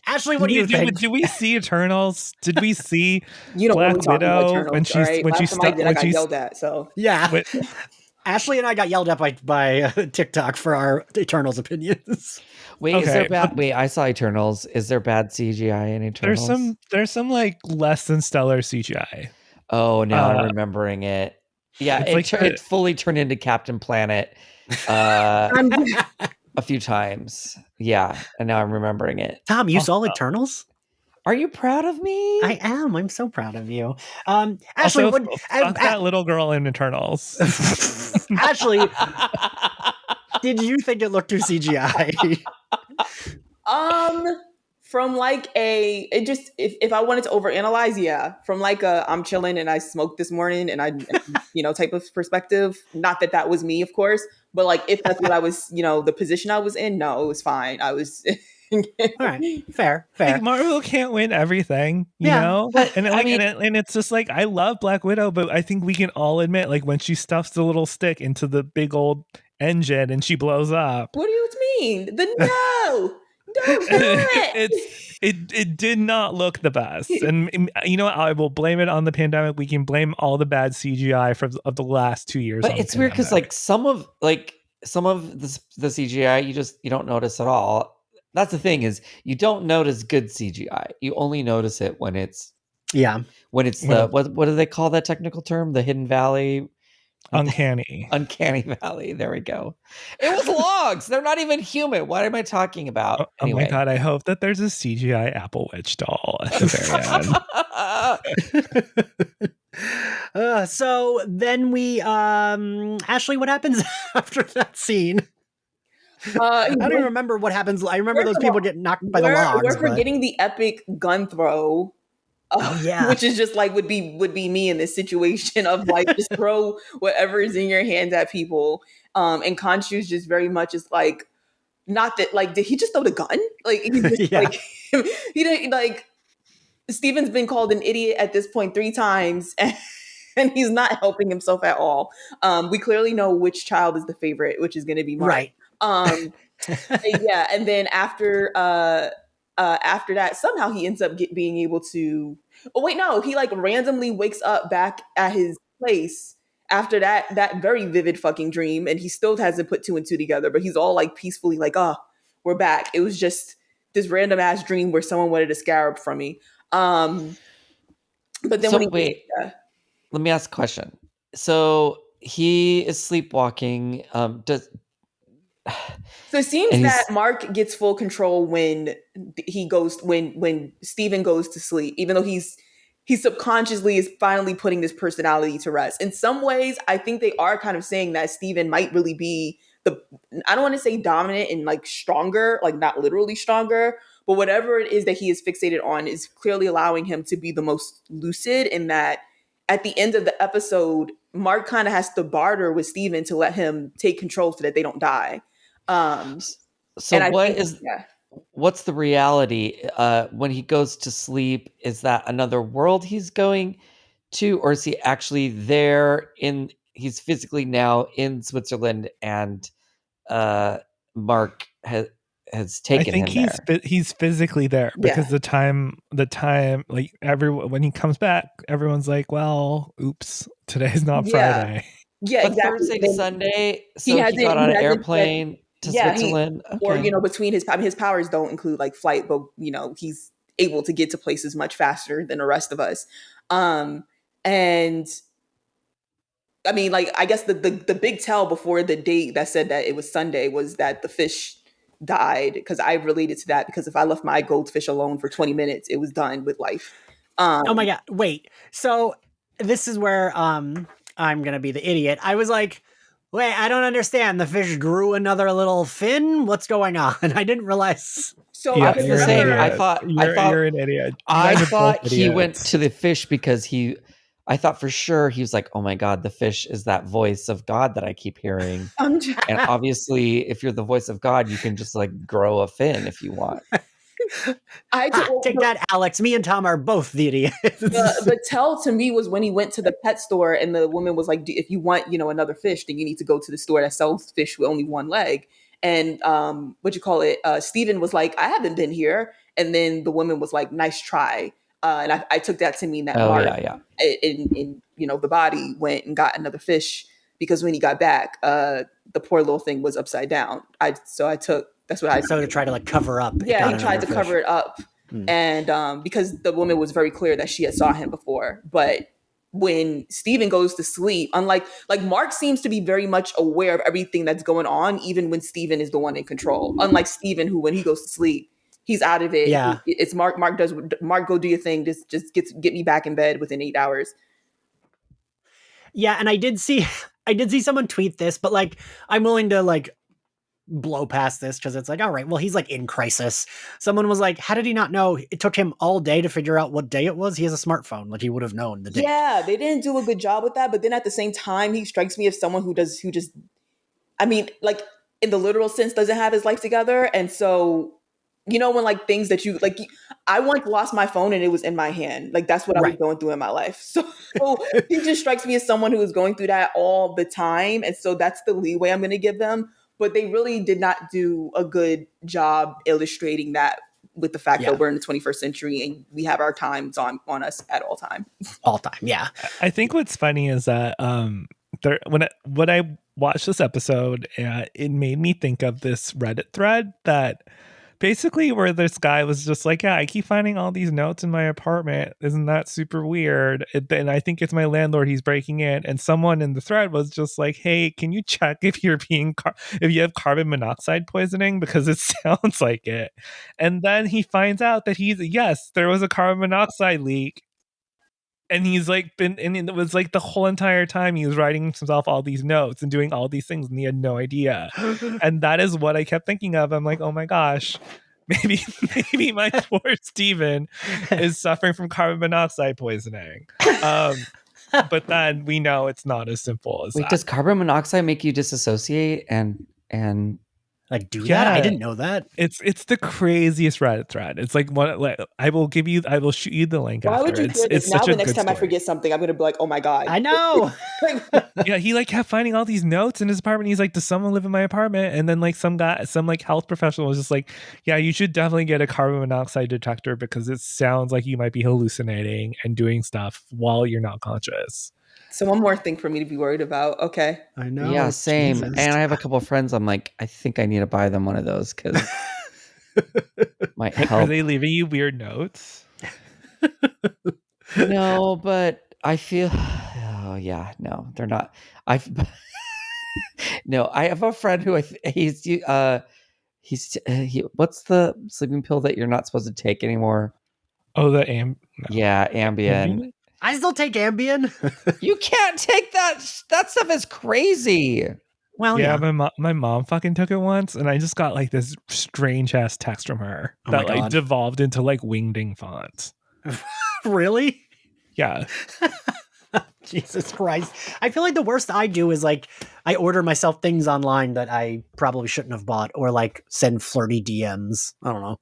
Ashley, what do you think? Did we see Eternals? Did we see You don't Black Widow when she I got yelled at? So yeah, Ashley and I got yelled at by TikTok for our Eternals opinions. Wait, okay, is there bad? Wait, I saw Eternals. Is there bad CGI in Eternals? There's some like less than stellar CGI. Oh, now I'm remembering it. Yeah, it fully turned into Captain Planet a few times. Yeah, and now I'm remembering it. Tom, you saw Eternals? Are you proud of me? I am. I'm so proud of you. Ashley, also, that little girl in Eternals. Ashley, did you think it looked too CGI? Um, from like it just if I wanted to overanalyze, yeah, from like I'm chilling and I smoked this morning and type of perspective. Not that that was me, of course, but like if that's what I was, the position I was in, no, it was fine. I was. All right, fair. Like Marvel can't win everything, Yeah, But and I mean, and it's just like I love Black Widow, but I think we can all admit, like when she stuffs the little stick into the big old engine and she blows up, What do you mean? No, don't do it. it did not look the best. And you know what? I will blame it on the pandemic. We can blame all the bad CGI of the last 2 years. but it's weird because like some of the CGI you don't notice at all. That's the thing, is you don't notice good CGI. You only notice it when it's the what do they call that technical term? The hidden valley. Uncanny. Uncanny valley. There we go. It was logs. They're not even human. What am I talking about? Anyway. Oh my god, I hope that there's a CGI Apple Witch doll at the very end. So then we Ashley, what happens after that scene? I don't even remember what happens. I remember those people get knocked by the logs. We're forgetting the epic gun throw. Which is just like would be me in this situation of like just throw whatever is in your hands at people. And Khonshu's just very much is like, not that like, did he just throw the gun? Like he just, like he didn't like. Steven's been called an idiot at this point 3 times, and he's not helping himself at all. We clearly know which child is the favorite, which is going to be Mark. Right. Yeah, and then after that, somehow he ends up being able to. Oh wait, no, he like randomly wakes up back at his place after that very vivid fucking dream, and he still hasn't put 2 and 2 together. But he's all like peacefully like, "Oh, we're back." It was just this random ass dream where someone wanted a scarab from me. But then let me ask a question. So he is sleepwalking. So it seems that Mark gets full control when when Steven goes to sleep, even though he subconsciously is finally putting this personality to rest. In some ways, I think they are kind of saying that Steven might really be I don't want to say dominant and like stronger, like not literally stronger, but whatever it is that he is fixated on is clearly allowing him to be the most lucid, in that at the end of the episode, Mark kind of has to barter with Steven to let him take control so that they don't die. What's the reality when he goes to sleep? Is that another world he's going to, or is he actually there he's physically now in Switzerland, and Mark has taken him there? I think he's physically there because the time like when he comes back, everyone's like, well, oops, today's not Friday. Yeah, but exactly. Thursday to Sunday, so he got on an airplane to Switzerland. Or between his powers don't include like flight, but he's able to get to places much faster than the rest of us. And I mean, like, I guess the big tell before the date that said that it was Sunday was that the fish died, because I related to that, because if I left my goldfish alone for 20 minutes, it was done with life. Oh my god, wait. So this is where I'm gonna be the idiot. I was like, wait, I don't understand. The fish grew another little fin? What's going on? I didn't realize. So I was the same. I thought you're an idiot. I thought he went to the fish because I thought for sure he was like, oh my God, the fish is that voice of God that I keep hearing. And obviously, if you're the voice of God, you can just like grow a fin if you want. Take that, Alex. Me and Tom are both the idiots. The tell to me was when he went to the pet store and the woman was like, if you want, another fish, then you need to go to the store that sells fish with only one leg. And Steven was like, I haven't been here. And then the woman was like, nice try. And I took that to mean that Mark in the body went and got another fish, because when he got back, the poor little thing was upside down. To try to like cover up. Yeah, he tried to cover it up. And because the woman was very clear that she had saw him before. But when Steven goes to sleep, unlike Mark seems to be very much aware of everything that's going on, even when Steven is the one in control. Unlike Steven, who when he goes to sleep, he's out of it. Yeah. It's Mark. Mark, go do your thing. Just get me back in bed within 8 hours. Yeah, and I did see someone tweet this, but like, I'm willing to like blow past this because it's like, all right, well, he's like in crisis. Someone was like, how did he not know? It took him all day to figure out what day it was. He has a smartphone. Like he would have known the date. Yeah, they didn't do a good job with that. But then at the same time, he strikes me as someone who just, I mean, like in the literal sense, doesn't have his life together. And so, you know, when like things that you like, I once lost my phone and it was in my hand. Like that's what I was Right. going through in my life. So he just strikes me as someone who is going through that all the time. And so that's the leeway I'm going to give them. But they really did not do a good job illustrating that with the fact Yeah. that we're in the 21st century and we have our times on us at all time. All time. Yeah. I think what's funny is that when I watched this episode, it made me think of this Reddit thread that basically where this guy was just like, yeah, I keep finding all these notes in my apartment. Isn't that super weird? And I think it's my landlord. He's breaking in. And someone in the thread was just like, hey, can you check if you're if you have carbon monoxide poisoning? Because it sounds like it. And then he finds out that yes, there was a carbon monoxide leak. And he's like and it was like the whole entire time he was writing himself all these notes and doing all these things and he had no idea. And that is what I kept thinking of. I'm like, oh my gosh, maybe my poor Steven is suffering from carbon monoxide poisoning. But then we know it's not as simple as Wait, that. does carbon monoxide make you disassociate and like do that? I didn't know that. It's the craziest Reddit thread. It's like one. Like, I will shoot you the link. Why after. would you share this? It's Now such the a next good time I story. forget something, I'm gonna be like, oh my God. I know. Yeah, he like kept finding all these notes in his apartment. He's like, does someone live in my apartment? And then like some like health professional was just like, yeah, you should definitely get a carbon monoxide detector because it sounds like you might be hallucinating and doing stuff while you're not conscious. So one more thing for me to be worried about. Okay. I know. yeah, same. Jesus. And I have a couple of friends. I'm like, I think I need to buy them one of those because might Are help. they leaving you weird notes? No, but I feel. Oh yeah, no, they're not. No, I have a friend who what's the sleeping pill that you're not supposed to take anymore? Oh, the Yeah, Ambien. Ambien? I still take Ambien. You can't take that. That stuff is crazy. Well, yeah, yeah. my mom fucking took it once, and I just got like this strange ass text from her Oh my that like God. devolved into like wingding fonts. Really? Yeah. Jesus Christ. I feel like the worst I do is like I order myself things online that I probably shouldn't have bought or like send flirty DMs. I don't know.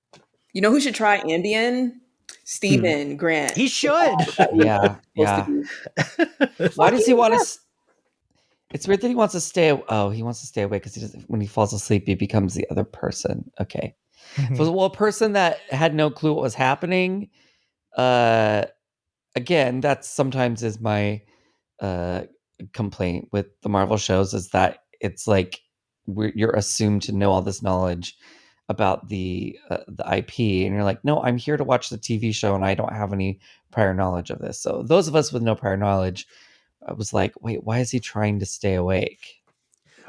You know who should try Ambien? Stephen Grant. He should. Yeah, yeah. Why does he want to? It's weird that he wants to stay. Oh, he wants to stay awake because when he falls asleep, he becomes the other person. Okay. So, well, a person that had no clue what was happening. Again, that sometimes is my complaint with the Marvel shows is that it's like you're assumed to know all this knowledge about the IP, and you're like, no, I'm here to watch the TV show, and I don't have any prior knowledge of this. So those of us with no prior knowledge, I was like, wait, why is he trying to stay awake?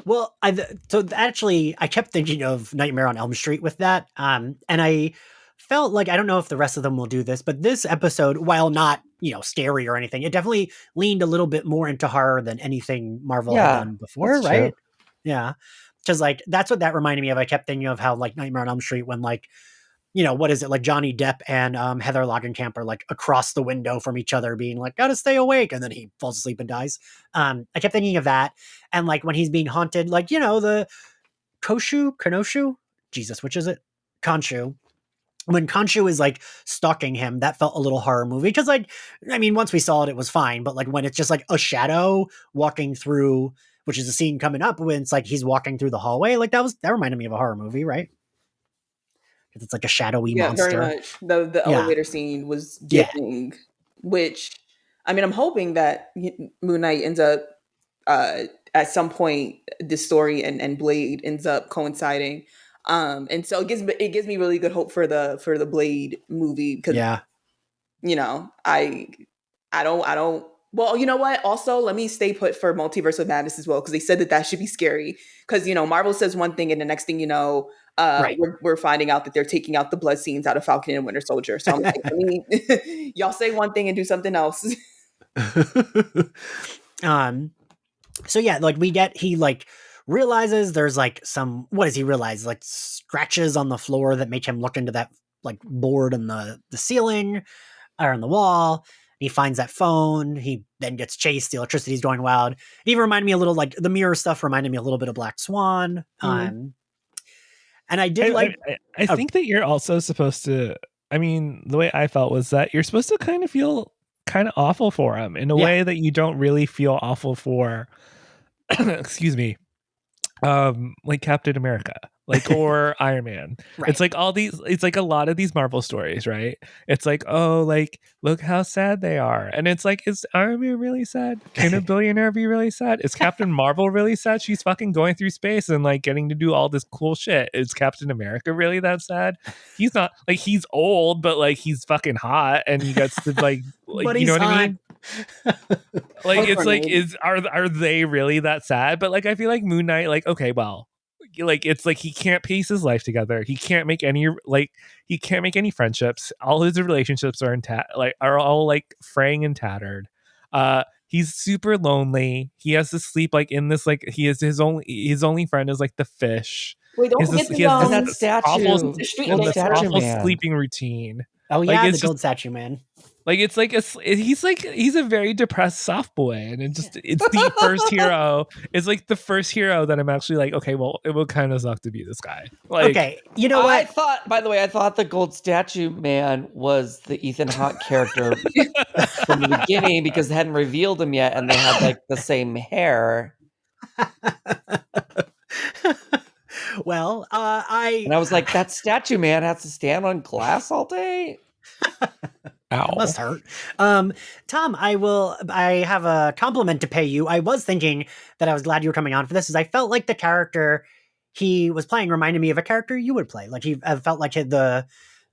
Well, actually, I kept thinking of Nightmare on Elm Street with that, and I felt like I don't know if the rest of them will do this, but this episode, while not scary or anything, it definitely leaned a little bit more into horror than anything Marvel had done before, right? True. Yeah, because like that's what that reminded me of. I kept thinking of how like Nightmare on Elm Street when like what is it like Johnny Depp and Heather Langenkamp are like across the window from each other, being like, "Gotta stay awake," and then he falls asleep and dies. I kept thinking of that, and like when he's being haunted, like the Kanoshu, Jesus, which is it? Khonshu. When Khonshu is like stalking him, that felt a little horror movie because, like, I mean, once we saw it, it was fine. But like when it's just like a shadow walking through, which is a scene coming up when it's like he's walking through the hallway, like that reminded me of a horror movie, right? Because it's like a shadowy monster. Very much. The elevator scene was giving, which I mean, I'm hoping that Moon Knight ends up at some point this story and Blade ends up coinciding. And so it gives me really good hope for the Blade movie because I don't. Well, you know what? Also, let me stay put for Multiverse of Madness as well because they said that should be scary because Marvel says one thing and the next thing we're finding out that they're taking out the blood scenes out of Falcon and Winter Soldier. So I'm like, y'all say one thing and do something else. So yeah, like he like realizes there's like what does he realize? Like scratches on the floor that make him look into that like board in the ceiling or on the wall. He finds that phone. He then gets chased. The electricity's going wild. It even reminded me a little like the mirror stuff reminded me a little bit of Black Swan. And I did I think that you're also supposed to. I mean, the way I felt was that you're supposed to kind of feel kind of awful for him in a way that you don't really feel awful for. Excuse me. Like Captain America, like or Iron Man. Right. It's like it's like a lot of these Marvel stories, right? It's like, oh, like look how sad they are. And it's like, is Iron Man really sad? Can a billionaire be really sad? Is Captain Marvel really sad? She's fucking going through space and like getting to do all this cool shit. Is Captain America really that sad? He's not. Like, he's old, but like he's fucking hot and he gets to like but you know what I mean? Like, it's like, are they really that sad? But like, I feel like Moon Knight, like, okay, well, like, it's like he can't piece his life together. He can't make any friendships. All his relationships are all like fraying and tattered. He's super lonely. He has to sleep like in this, like, he is his only friend is like the fish. Wait, don't forget that statue. This awful sleeping routine. Oh Like, yeah, it's the gold statue man. Like, it's like he's a very depressed soft boy, and it's the first hero. It's like the first hero that I'm actually like, okay, well, it would kind of suck to be this guy. Like, okay, you know what? By the way, I thought the gold statue man was the Ethan Hawke character from the beginning because they hadn't revealed him yet, and they had like the same hair. Well, and I was like, that statue man has to stand on glass all day. Ow. That must hurt. Tom, I have a compliment to pay you. I was thinking that I was glad you were coming on for this, as I felt like the character he was playing reminded me of a character you would play. Like, I felt like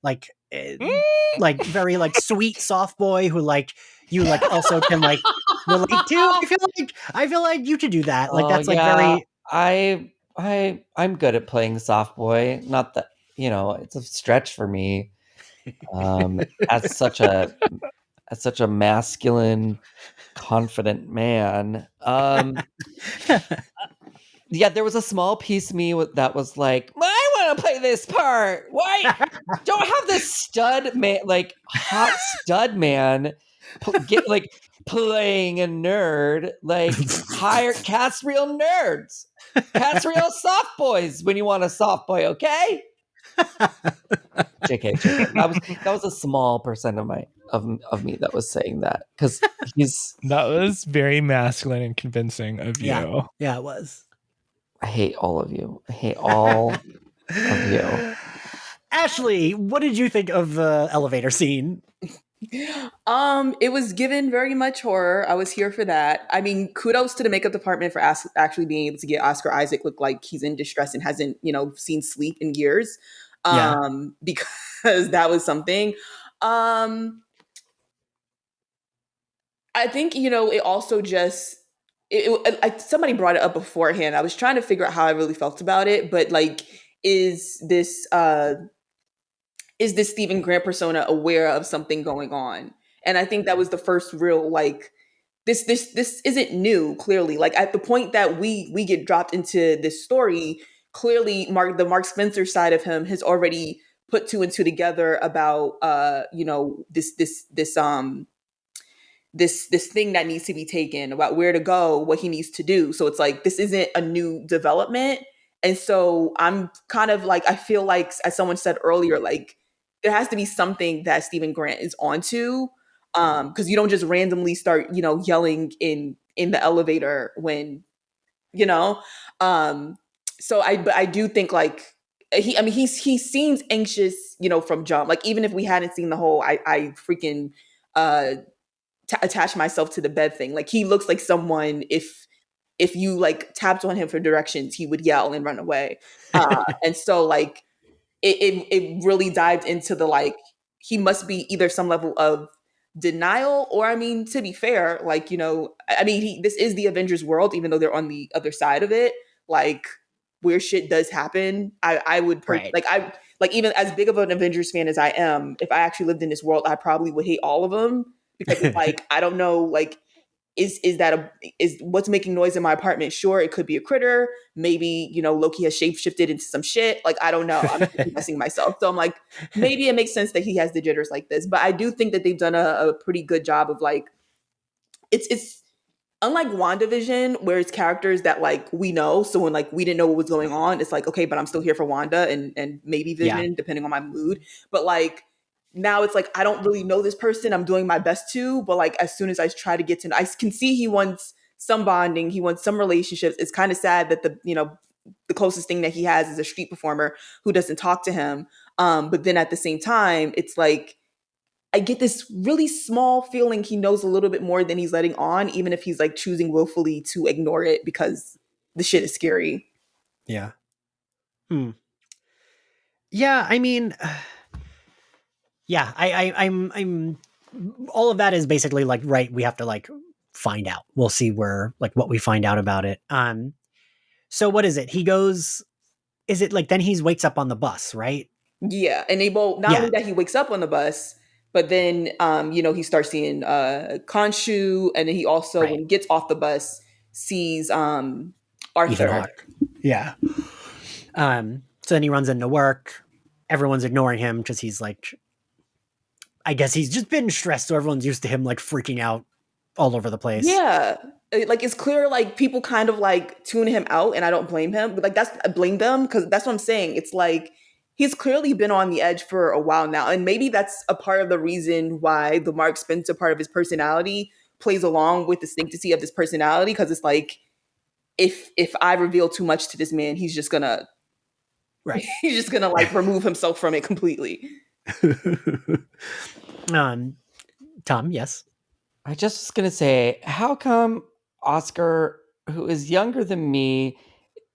like very like sweet soft boy who like you like also can like relate to. I feel like you should do that. Like, that's like very. I'm good at playing soft boy. Not that, it's a stretch for me. As such a masculine, confident man. Yeah, there was a small piece of me that was like, I want to play this part. Why don't have this stud man, like hot stud man, get like playing a nerd, like cast real nerds, cast real soft boys when you want a soft boy, okay? JK. That was a small percent of me that was saying that, because that was very masculine and convincing of you. Yeah, it was. I hate all of you. I hate all of you. Ashley, what did you think of the elevator scene? It was given very much horror. I was here for that. I mean, kudos to the makeup department for actually being able to get Oscar Isaac look like he's in distress and hasn't, seen sleep in years. Because that was something. I think, it also just, somebody brought it up beforehand. I was trying to figure out how I really felt about it, but like, is this Stephen Grant persona aware of something going on? And I think that was the first real, like, this isn't new, clearly. Like, at the point that we get dropped into this story, clearly the Mark Spencer side of him has already put two and two together about this thing that needs to be taken, about where to go, what he needs to do. So it's like, this isn't a new development. And so I'm kind of like, I feel like, as someone said earlier, like, there has to be something that Stephen Grant is onto, because you don't just randomly start, yelling in the elevator when, so I do think, like, he seems anxious, from jump. Like, even if we hadn't seen the whole I freaking attach myself to the bed thing, like, he looks like someone, if you like tapped on him for directions, he would yell and run away. And so, like, it really dived into the, like, he must be either some level of denial, or, I mean, to be fair, like, this is the Avengers world, even though they're on the other side of it. Like, where shit does happen, I would even as big of an Avengers fan as I am, if I actually lived in this world, I probably would hate all of them, because it's like, I don't know, like, is what's making noise in my apartment? Sure, it could be a critter. Maybe, Loki has shapeshifted into some shit. Like, I don't know. I'm guessing myself. So I'm like, maybe it makes sense that he has the jitters like this. But I do think that they've done a pretty good job of like, it's unlike WandaVision, where it's characters that like we know. So when like we didn't know what was going on, it's like, okay, but I'm still here for Wanda and maybe Vision, depending on my mood. But like now it's like I don't really know this person. I'm doing my best to, but like as soon as I try to get to know, I can see he wants some bonding, he wants some relationships. It's kind of sad that the closest thing that he has is a street performer who doesn't talk to him. But then at the same time, it's like I get this really small feeling he knows a little bit more than he's letting on, even if he's like choosing willfully to ignore it because the shit is scary. Yeah. Yeah, I mean, yeah, I'm all of that is basically like, right, we have to like find out. We'll see what we find out about it. So what is it? He goes, is it like then he wakes up on the bus, right? Yeah. And not only that he wakes up on the bus, but then he starts seeing Khonshu, and then he also when he gets off the bus sees Arthur. Ethan Hawke. Yeah. So then he runs into work. Everyone's ignoring him because he's like, I guess he's just been stressed, so everyone's used to him like freaking out all over the place. Yeah. Like it's clear like people kind of like tune him out, and I don't blame him. But like I blame them because that's what I'm saying. It's like he's clearly been on the edge for a while now. And maybe that's a part of the reason why the Mark Spencer part of his personality plays along with the sanctity of this personality. Because it's like, if I reveal too much to this man, he's just gonna like remove himself from it completely. Tom, yes. I just was gonna say, how come Oscar, who is younger than me,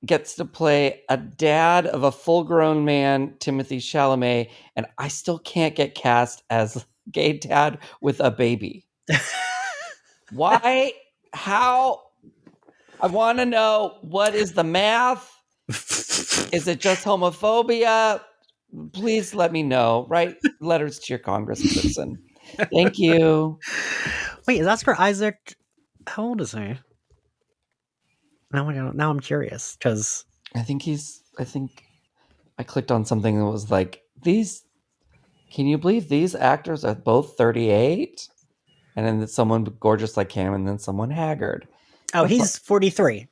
gets to play a dad of a full-grown man, Timothée Chalamet, and I still can't get cast as gay dad with a baby? Why? How? I want to know, what is the math? Is it just homophobia? Please let me know. Write letters to your congressperson. Thank you. Wait, is Oscar Isaac? How old is he? Now I'm curious because I think I clicked on something that was like, these. Can you believe these actors are both 38? And then someone gorgeous like him, and then someone haggard. Oh, he's 43.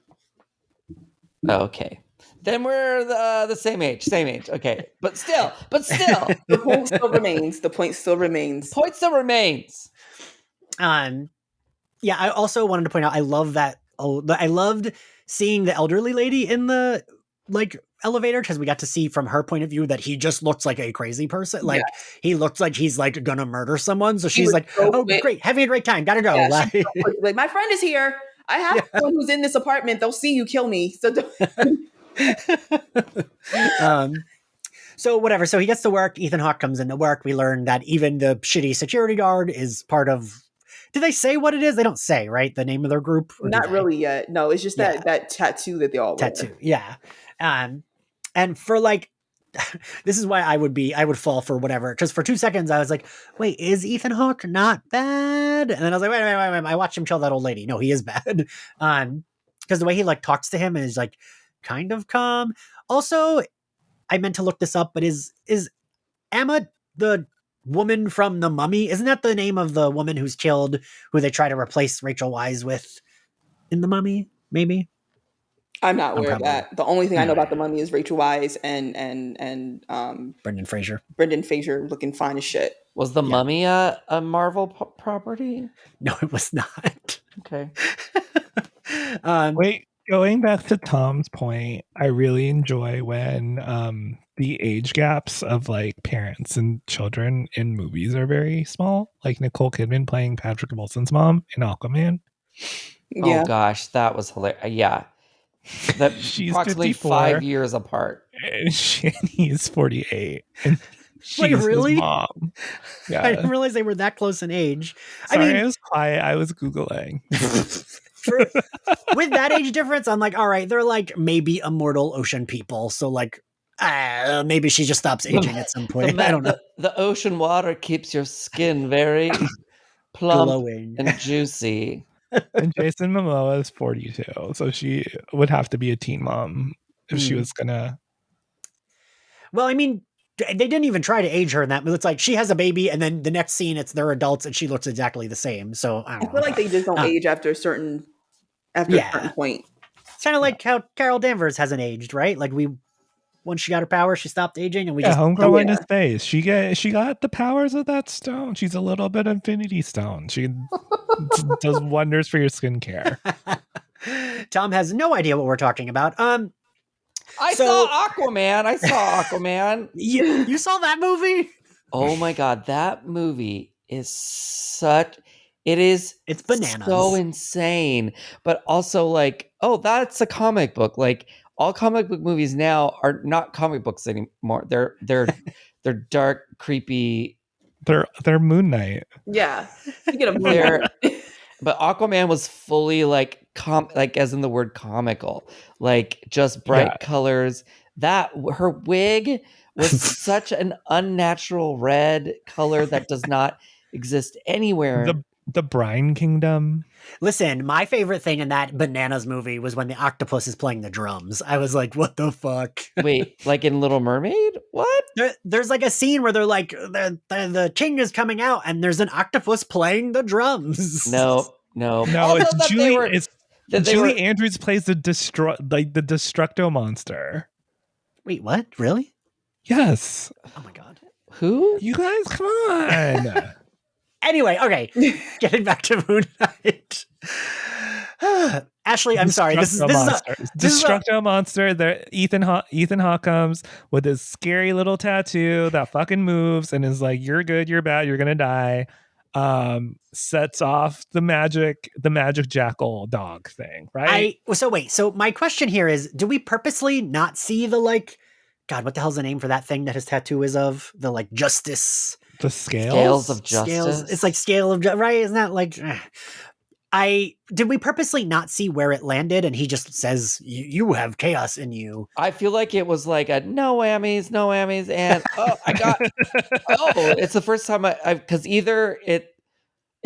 Okay. Then we're the same age. Okay. But still. The point still remains. The point still remains. Yeah, I also wanted to point out, I love that. I loved seeing the elderly lady in the like elevator, because we got to see from her point of view that he just looks like a crazy person. Like he looks like he's like gonna murder someone. So she's like, "Oh, great, having a great time. Gotta go." Yeah, like my friend is here. I have someone who's in this apartment. They'll see you kill me. So. So whatever. So he gets to work. Ethan Hawke comes into work. We learn that even the shitty security guard is part of. Did they say what it is? They don't say, right? The name of their group? Not really yet. No, it's just that tattoo that they all wear. Yeah. And for like, this is why I would fall for whatever. Because for 2 seconds I was like, wait, is Ethan Hawke not bad? And then I was like, wait. I watched him kill that old lady. No, he is bad. Because the way he like talks to him is like kind of calm. Also, I meant to look this up, but is Emma the woman from The Mummy? Isn't that the name of the woman who's killed, who they try to replace Rachel Weisz with in The Mummy? Maybe. I'm not aware of that. The only thing I know about The Mummy is Rachel Weisz and Brendan Fraser. Brendan Fraser looking fine as shit. Was The Mummy a Marvel property? No, it was not. Okay. Wait, going back to Tom's point, I really enjoy when the age gaps of like parents and children in movies are very small. Like Nicole Kidman playing Patrick Wilson's mom in Aquaman. Yeah. Oh gosh, that was hilarious. Yeah. That she's approximately 54, 5 years apart. And he's 48. And she's really? his mom. Yeah. I didn't realize they were that close in age. Sorry, I was quiet. I was Googling. With that age difference, I'm like, all right, they're like maybe immortal ocean people. So like, maybe she just stops aging at some point. I don't know. The ocean water keeps your skin very plump glowing and juicy. And Jason Momoa is 42, so she would have to be a teen mom if she was gonna. Well, I mean, they didn't even try to age her in that. It's like she has a baby, and then the next scene, it's they're adults, and she looks exactly the same. So I I don't feel know. like they just don't age after a certain point. It's kind of like how Carol Danvers hasn't aged, right? Like once she got her power, she stopped aging, and we just Homegirl don't. went into space. She got the powers of that stone. She's a little bit Infinity Stone. She does wonders for your skincare. Tom has no idea what we're talking about. I saw Aquaman. You saw that movie? Oh my god, that movie is It's bananas. so insane. But also like, oh, that's a comic book. Like all comic book movies now are not comic books anymore. They're dark, creepy. They're Moon Knight. Yeah. You get a But Aquaman was fully like like as in the word comical, like just bright colors. That her wig was such an unnatural red color that does not exist anywhere. The Brine Kingdom. Listen, my favorite thing in that Bananas movie was when the octopus is playing the drums. I was like, what the fuck? Wait, like in Little Mermaid? What? There's like a scene where they're like, the king is coming out and there's an octopus playing the drums. No. It's Julie. Julie Andrews plays the Destructo monster. Wait, what? Really? Yes. Oh my god. Who? You guys, come on. Anyway, okay. Getting back to Moon Knight. Ashley, I'm sorry. This is Destructo monster. There, Ethan Hawke comes with his scary little tattoo that fucking moves and is like, "You're good, you're bad, you're gonna die." Sets off the magic jackal dog thing, right? So my question here is, do we purposely not see the God, what the hell's the name for that thing that his tattoo is of? The justice. The scales of justice. It's like scale of right? Isn't that like? Did we purposely not see where it landed? And he just says, "You have chaos in you." I feel like it was like a no whammies, and it's the first time I because either it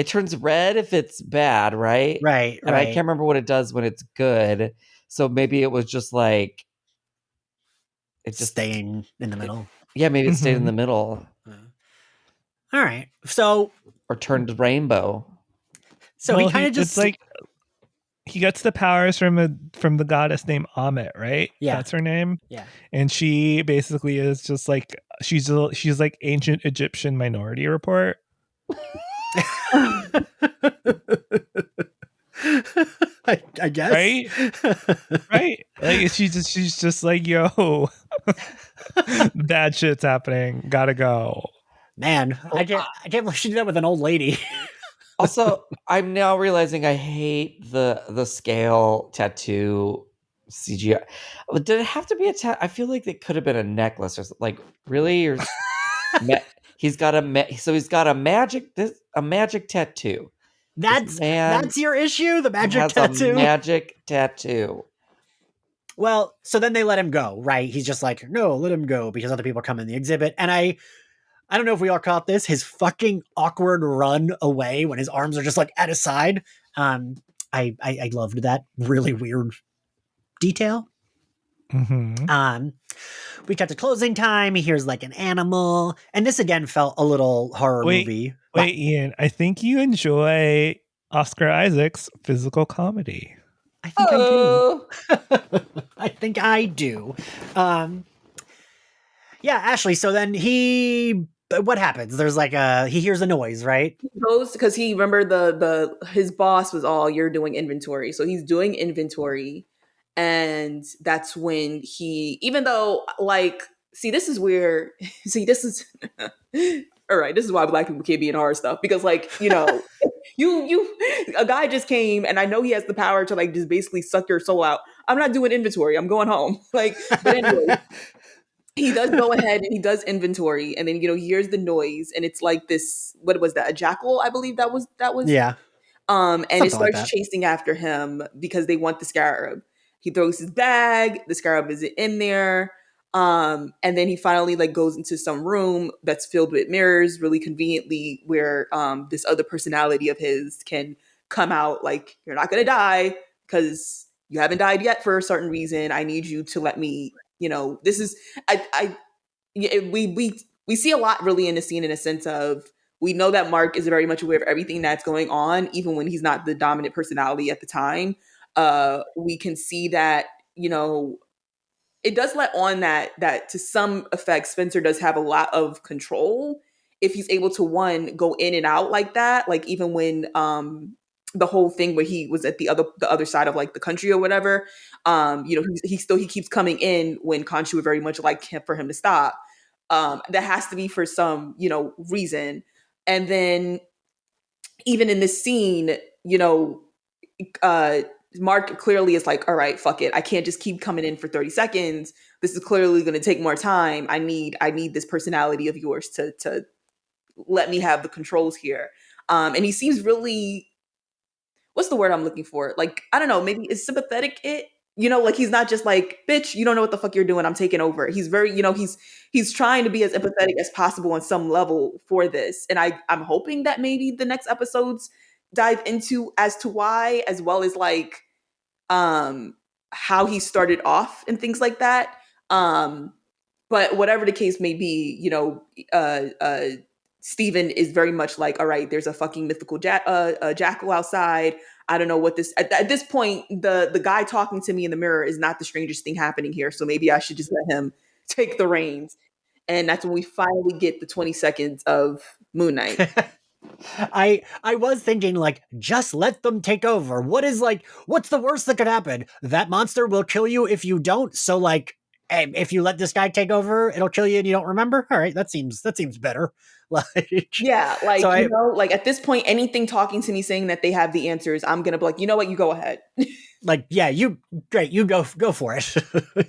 turns red if it's bad, right? Right. And I can't remember what it does when it's good. So maybe it was just like it's just staying in the middle. Maybe it stayed in the middle. All right. So or turned rainbow. So he kind of just it's like he gets the powers from the goddess named Amit, right? Yeah, that's her name. Yeah, and she basically is just like she's like ancient Egyptian Minority Report. I guess, right? Like she's just like, yo, bad shit's happening. Gotta go. Man, I can't believe she did that with an old lady. Also, I'm now realizing I hate the scale tattoo CGI. Did it have to be a tattoo? I feel like it could have been a necklace or something. Like, really? He's got a magic tattoo. That's your issue. The magic tattoo. A magic tattoo. Well, so then they let him go, right? He's just like, no, let him go because other people come in the exhibit. And I don't know if we all caught this, his fucking awkward run away when his arms are just like at his side. I loved that really weird detail. Mm-hmm. We got to closing time. He hears like an animal. And this again felt a little horror movie. Wait, Ian, I think you enjoy Oscar Isaac's physical comedy. I think I do. I think I do. Yeah, Ashley, so then what happens? There's like he hears a noise, right? He goes because he remember his boss was all, you're doing inventory. So he's doing inventory. And that's when even though this is where, this is, all right, this is why Black people can't be in horror stuff. Because a guy just came and I know he has the power to just basically suck your soul out. I'm not doing inventory. I'm going home. But anyway. He does go ahead and he does inventory, and then he hears the noise, and it's like this. What was that? A jackal, I believe that was. Yeah. And it starts chasing after him because they want the scarab. He throws his bag. The scarab is in there, and then he finally goes into some room that's filled with mirrors, really conveniently, where this other personality of his can come out like, you're not going to die because you haven't died yet for a certain reason. I need you to let me, this is, we see a lot really in the scene, in a sense of, we know that Mark is very much aware of everything that's going on, even when he's not the dominant personality at the time. We can see that, it does let on that to some effect, Spencer does have a lot of control if he's able to, one, go in and out like that. Like, even when the whole thing where he was at the other side of like the country or whatever, he keeps coming in when Khonshu would very much like for him to stop. That has to be for some reason. And then even in this scene, Mark clearly is like, all right, fuck it. I can't just keep coming in for 30 seconds. This is clearly going to take more time. I need this personality of yours to let me have the controls here. And he seems really, what's the word I'm looking for? Like, I don't know, maybe is sympathetic like, he's not just like, bitch, you don't know what the fuck you're doing, I'm taking over. He's very, he's trying to be as empathetic as possible on some level for this. And I'm hoping that maybe the next episodes dive into as to why, as well as like how he started off and things like that. But whatever the case may be, Steven is very much like, all right, there's a fucking mythical jackal outside. I don't know what this, at this point, the guy talking to me in the mirror is not the strangest thing happening here. So maybe I should just let him take the reins. And that's when we finally get the 20 seconds of Moon Knight. I was thinking, like, just let them take over. What's the worst that could happen? That monster will kill you if you don't. So, like, if you let this guy take over, it'll kill you and you don't remember. All right, that seems better. Like, yeah, like, like at this point, anything talking to me saying that they have the answers, I'm gonna be like, you know what, you go ahead. Like, yeah, you go for it.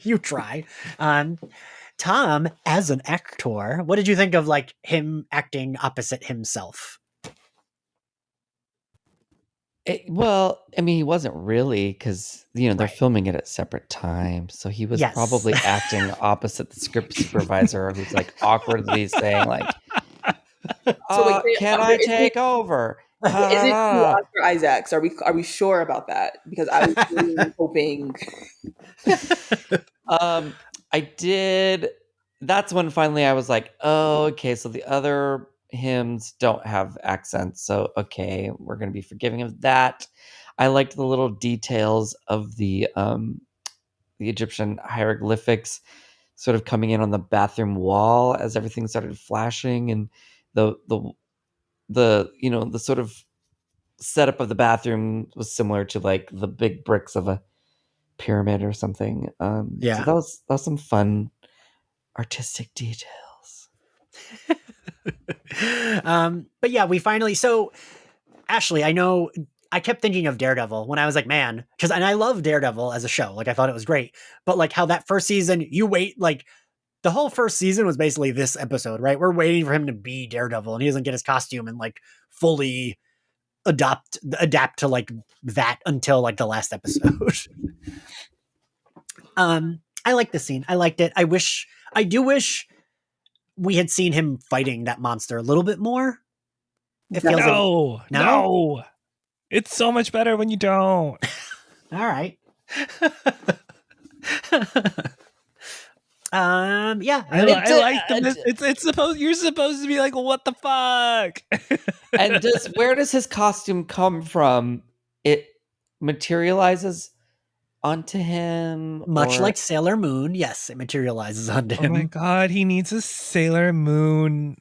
You try. Tom, as an actor, what did you think of like him acting opposite himself? Well, I mean, he wasn't really, because they're Right. filming it at separate times, so he was Yes. probably acting opposite the script supervisor, who's like awkwardly saying like, "Can I take over?" Is it Oscar Isaacs? Are we sure about that? Because I was really hoping. I did. That's when finally I was like, oh, okay, so the other hymns don't have accents, so okay, we're gonna be forgiving of that. I liked the little details of the Egyptian hieroglyphics sort of coming in on the bathroom wall as everything started flashing, and the sort of setup of the bathroom was similar to like the big bricks of a pyramid or something. Yeah. So that was some fun artistic details. But yeah, we finally, so Ashley, I know I kept thinking of Daredevil when I was like, man, and I love Daredevil as a show. Like, I thought it was great, but like how that first season, you wait, like the whole first season was basically this episode, right? We're waiting for him to be Daredevil and he doesn't get his costume and like fully adapt to like that until like the last episode. I like the scene. I liked it. I do wish we had seen him fighting that monster a little bit more. It feels no. It's so much better when you don't. All right. Yeah. I like it's supposed, you're supposed to be like, what the fuck? And where does his costume come from? It materializes onto him, much like Sailor Moon. Yes, it materializes onto him. Oh my god, he needs a Sailor Moon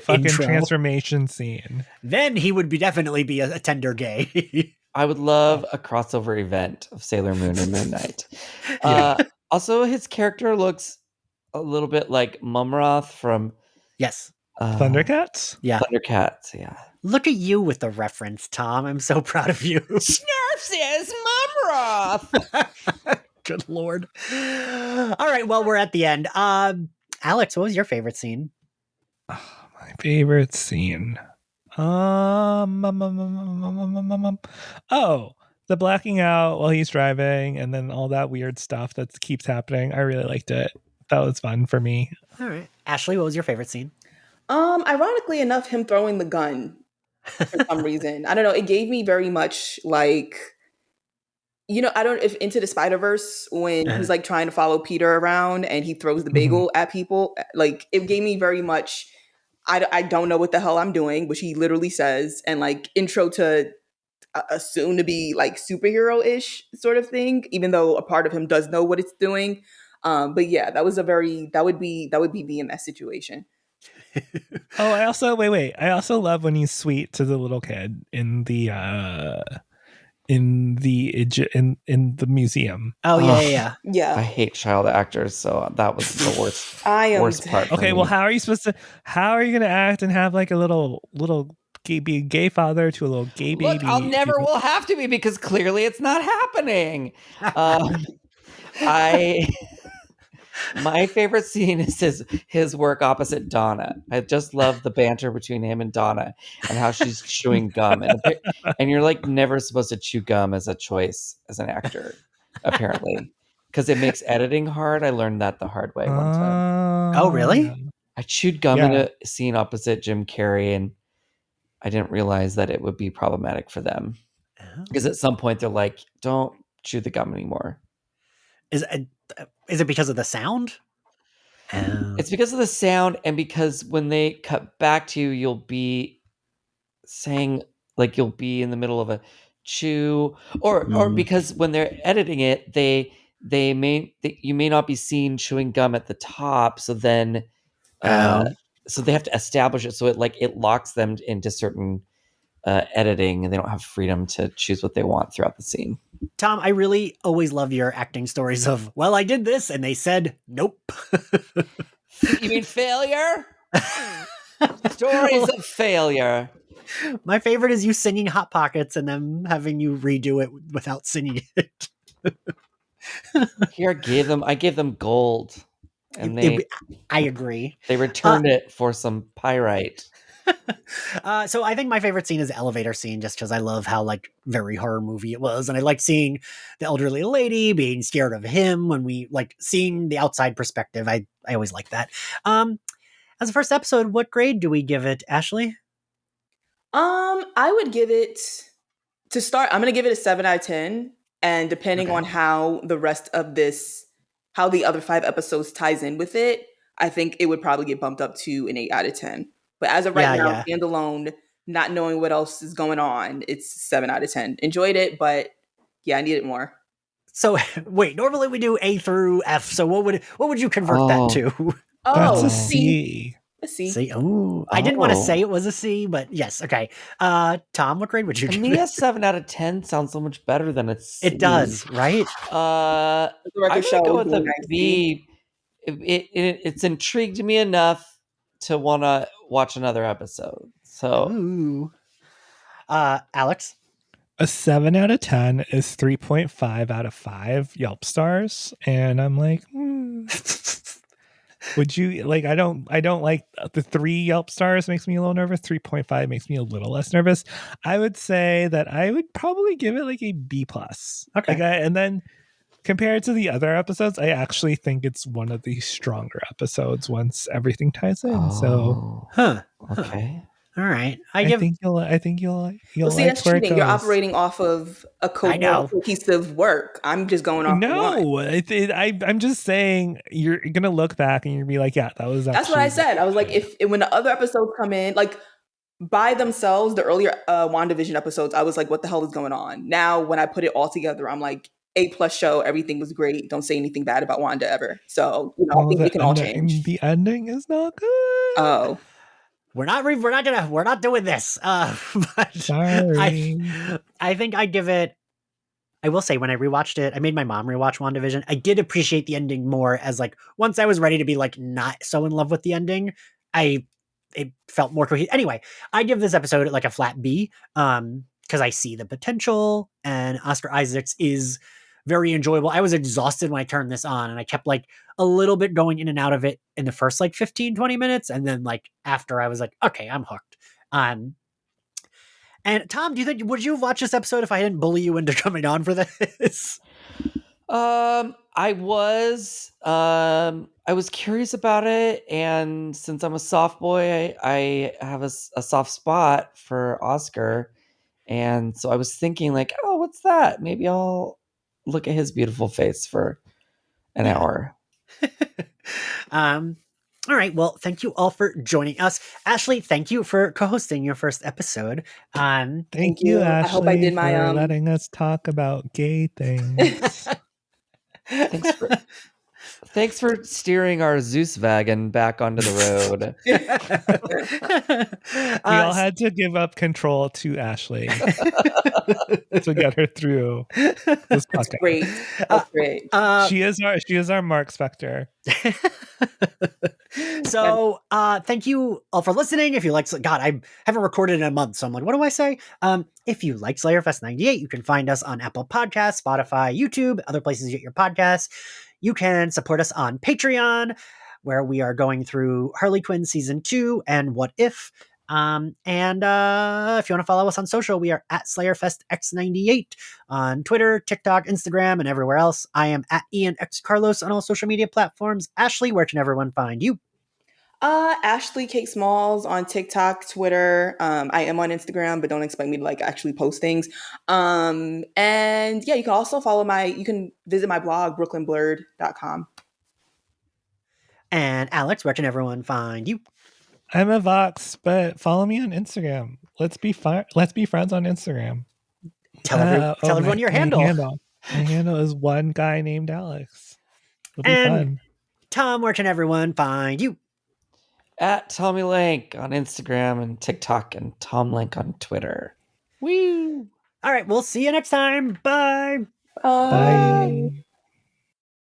fucking transformation scene. Then he would definitely be a tender gay. I would love a crossover event of Sailor Moon and Moon Knight. Also, his character looks a little bit like Mumroth from Thundercats? Yeah. Thundercats, yeah. Look at you with the reference, Tom. I'm so proud of you. Snarf says Mumroth! Good Lord. All right, well, we're at the end. Alex, what was your favorite scene? My favorite scene. Oh, the blacking out while he's driving and then all that weird stuff that keeps happening. I really liked it. That was fun for me. All right. Ashley, what was your favorite scene? Ironically enough, him throwing the gun. for some reason. I don't know. It gave me very much like, I don't if Into the Spider-Verse when he's like trying to follow Peter around and he throws the bagel at people. Like it gave me very much. I don't know what the hell I'm doing, which he literally says, and like intro to a soon to be like superhero ish sort of thing. Even though a part of him does know what it's doing. But yeah, that would be me in that situation. Oh, I also wait. I also love when he's sweet to the little kid in the in the museum. Oh yeah, yeah, yeah. Yeah, I hate child actors, so that was the worst I am. worst part. For Okay, me. well, how are you going to act and have like a little be a gay father to a little gay Look, baby? I'll never will have to be because clearly it's not happening. I my favorite scene is his work opposite Donna. I just love the banter between him and Donna and how she's chewing gum and you're like never supposed to chew gum as a choice as an actor, apparently. Because it makes editing hard. I learned that the hard way one time. Oh, Yeah. really? I chewed gum in Yeah. a scene opposite Jim Carrey, and I didn't realize that it would be problematic for them. Oh. Because at some point they're like, don't chew the gum anymore. Is it because of the sound? It's because of the sound, and because when they cut back to you, you'll be saying like you'll be in the middle of a chew, or because when they're editing it, you may not be seen chewing gum at the top, so then so they have to establish it so it locks them into certain editing, and they don't have freedom to choose what they want throughout the scene. Tom, I really always love your acting stories of, well, I did this and they said nope. You mean failure? Stories of failure. My favorite is you singing Hot Pockets and then having you redo it without singing it. Here, I gave them gold, and I agree. they returned it for some pyrite. So I think my favorite scene is the elevator scene, just because I love how like very horror movie it was, and I like seeing the elderly lady being scared of him when we like seeing the outside perspective. I always like that. As a first episode, what grade do we give it, Ashley? I would give it to start. I'm gonna give it a 7 out of 10, and depending on how the rest of how the other 5 episodes ties in with it, I think it would probably get bumped up to an 8 out of 10. But as of right now, standalone, not knowing what else is going on, it's 7 out of 10. Enjoyed it, but yeah, I needed more. So wait, normally we do A through F. So what would you convert that to? That's a C. A C. C. I didn't want to say it was a C, but yes. Okay. Tom, what grade would you give me? it? A 7 out of 10 sounds so much better than a C. It does, right? I'm gonna go with a B. It's intrigued me enough to want to watch another episode. So, Alex, a 7 out of 10 is 3.5 out of 5 Yelp stars, and I'm like, would you like? I don't like the 3 Yelp stars makes me a little nervous. 3.5 makes me a little less nervous. I would say that I would probably give it like a B plus. Okay, and then compared to the other episodes, I actually think it's one of the stronger episodes once everything ties in. So, okay. All right. I think you'll well, see, like that's where it cheating. goes. You're operating off of a cohesive work. I'm just going off. No, I'm just saying you're gonna look back and you're gonna be like, yeah, that's what I said. I was like, if when the other episodes come in, like by themselves, the earlier WandaVision episodes, I was like, what the hell is going on? Now, when I put it all together, I'm like, A+ show. Everything was great. Don't say anything bad about Wanda ever. So I think it can all change. The ending is not good. Oh. We're not doing this. But sorry. I think I'd give it. I will say when I rewatched it, I made my mom rewatch WandaVision. I did appreciate the ending more as like once I was ready to be like not so in love with the ending, it felt more cohesive. Anyway, I give this episode like a flat B, because I see the potential and Oscar Isaacs is very enjoyable. I was exhausted when I turned this on and I kept like a little bit going in and out of it in the first like 15, 20 minutes. And then like after I was like, okay, I'm hooked. And Tom, do you think, would you watch this episode if I didn't bully you into coming on for this? I was curious about it, and since I'm a soft boy, I have a soft spot for Oscar, and so I was thinking like, oh, what's that? Maybe I'll look at his beautiful face for an hour. All right. Well, thank you all for joining us. Ashley, thank you for co-hosting your first episode. Thank you, I hope I Ashley, did for my letting us talk about gay things. Thanks for steering our Zeus wagon back onto the road. We all had to give up control to Ashley to get her through this That's podcast. great. That's great. She is our Mark Spector. So thank you all for listening. If you like, God, I haven't recorded in a month, so I'm like, what do I say? If you like Slayerfest 98, you can find us on Apple Podcasts, Spotify, YouTube, other places you get your podcasts. You can support us on Patreon, where we are going through Harley Quinn season 2 and What If. And if you want to follow us on social, we are at SlayerFestX98 on Twitter, TikTok, Instagram, and everywhere else. I am at Ian X Carlos on all social media platforms. Ashley, where can everyone find you? Ashley Kate Smalls on TikTok, Twitter. I am on Instagram, but don't expect me to like actually post things. And yeah, you can also you can visit my blog, brooklynblurred.com. And Alex, where can everyone find you? I'm a Vox, but follow me on Instagram. Let's be friends on Instagram. Tell everyone your handle. My handle is one guy named Alex. It'll be And fun. Tom, where can everyone find you? At Tommy Lenk on Instagram and TikTok, and Tom Lenk on Twitter. Woo! All right, we'll see you next time. Bye. Bye. Bye.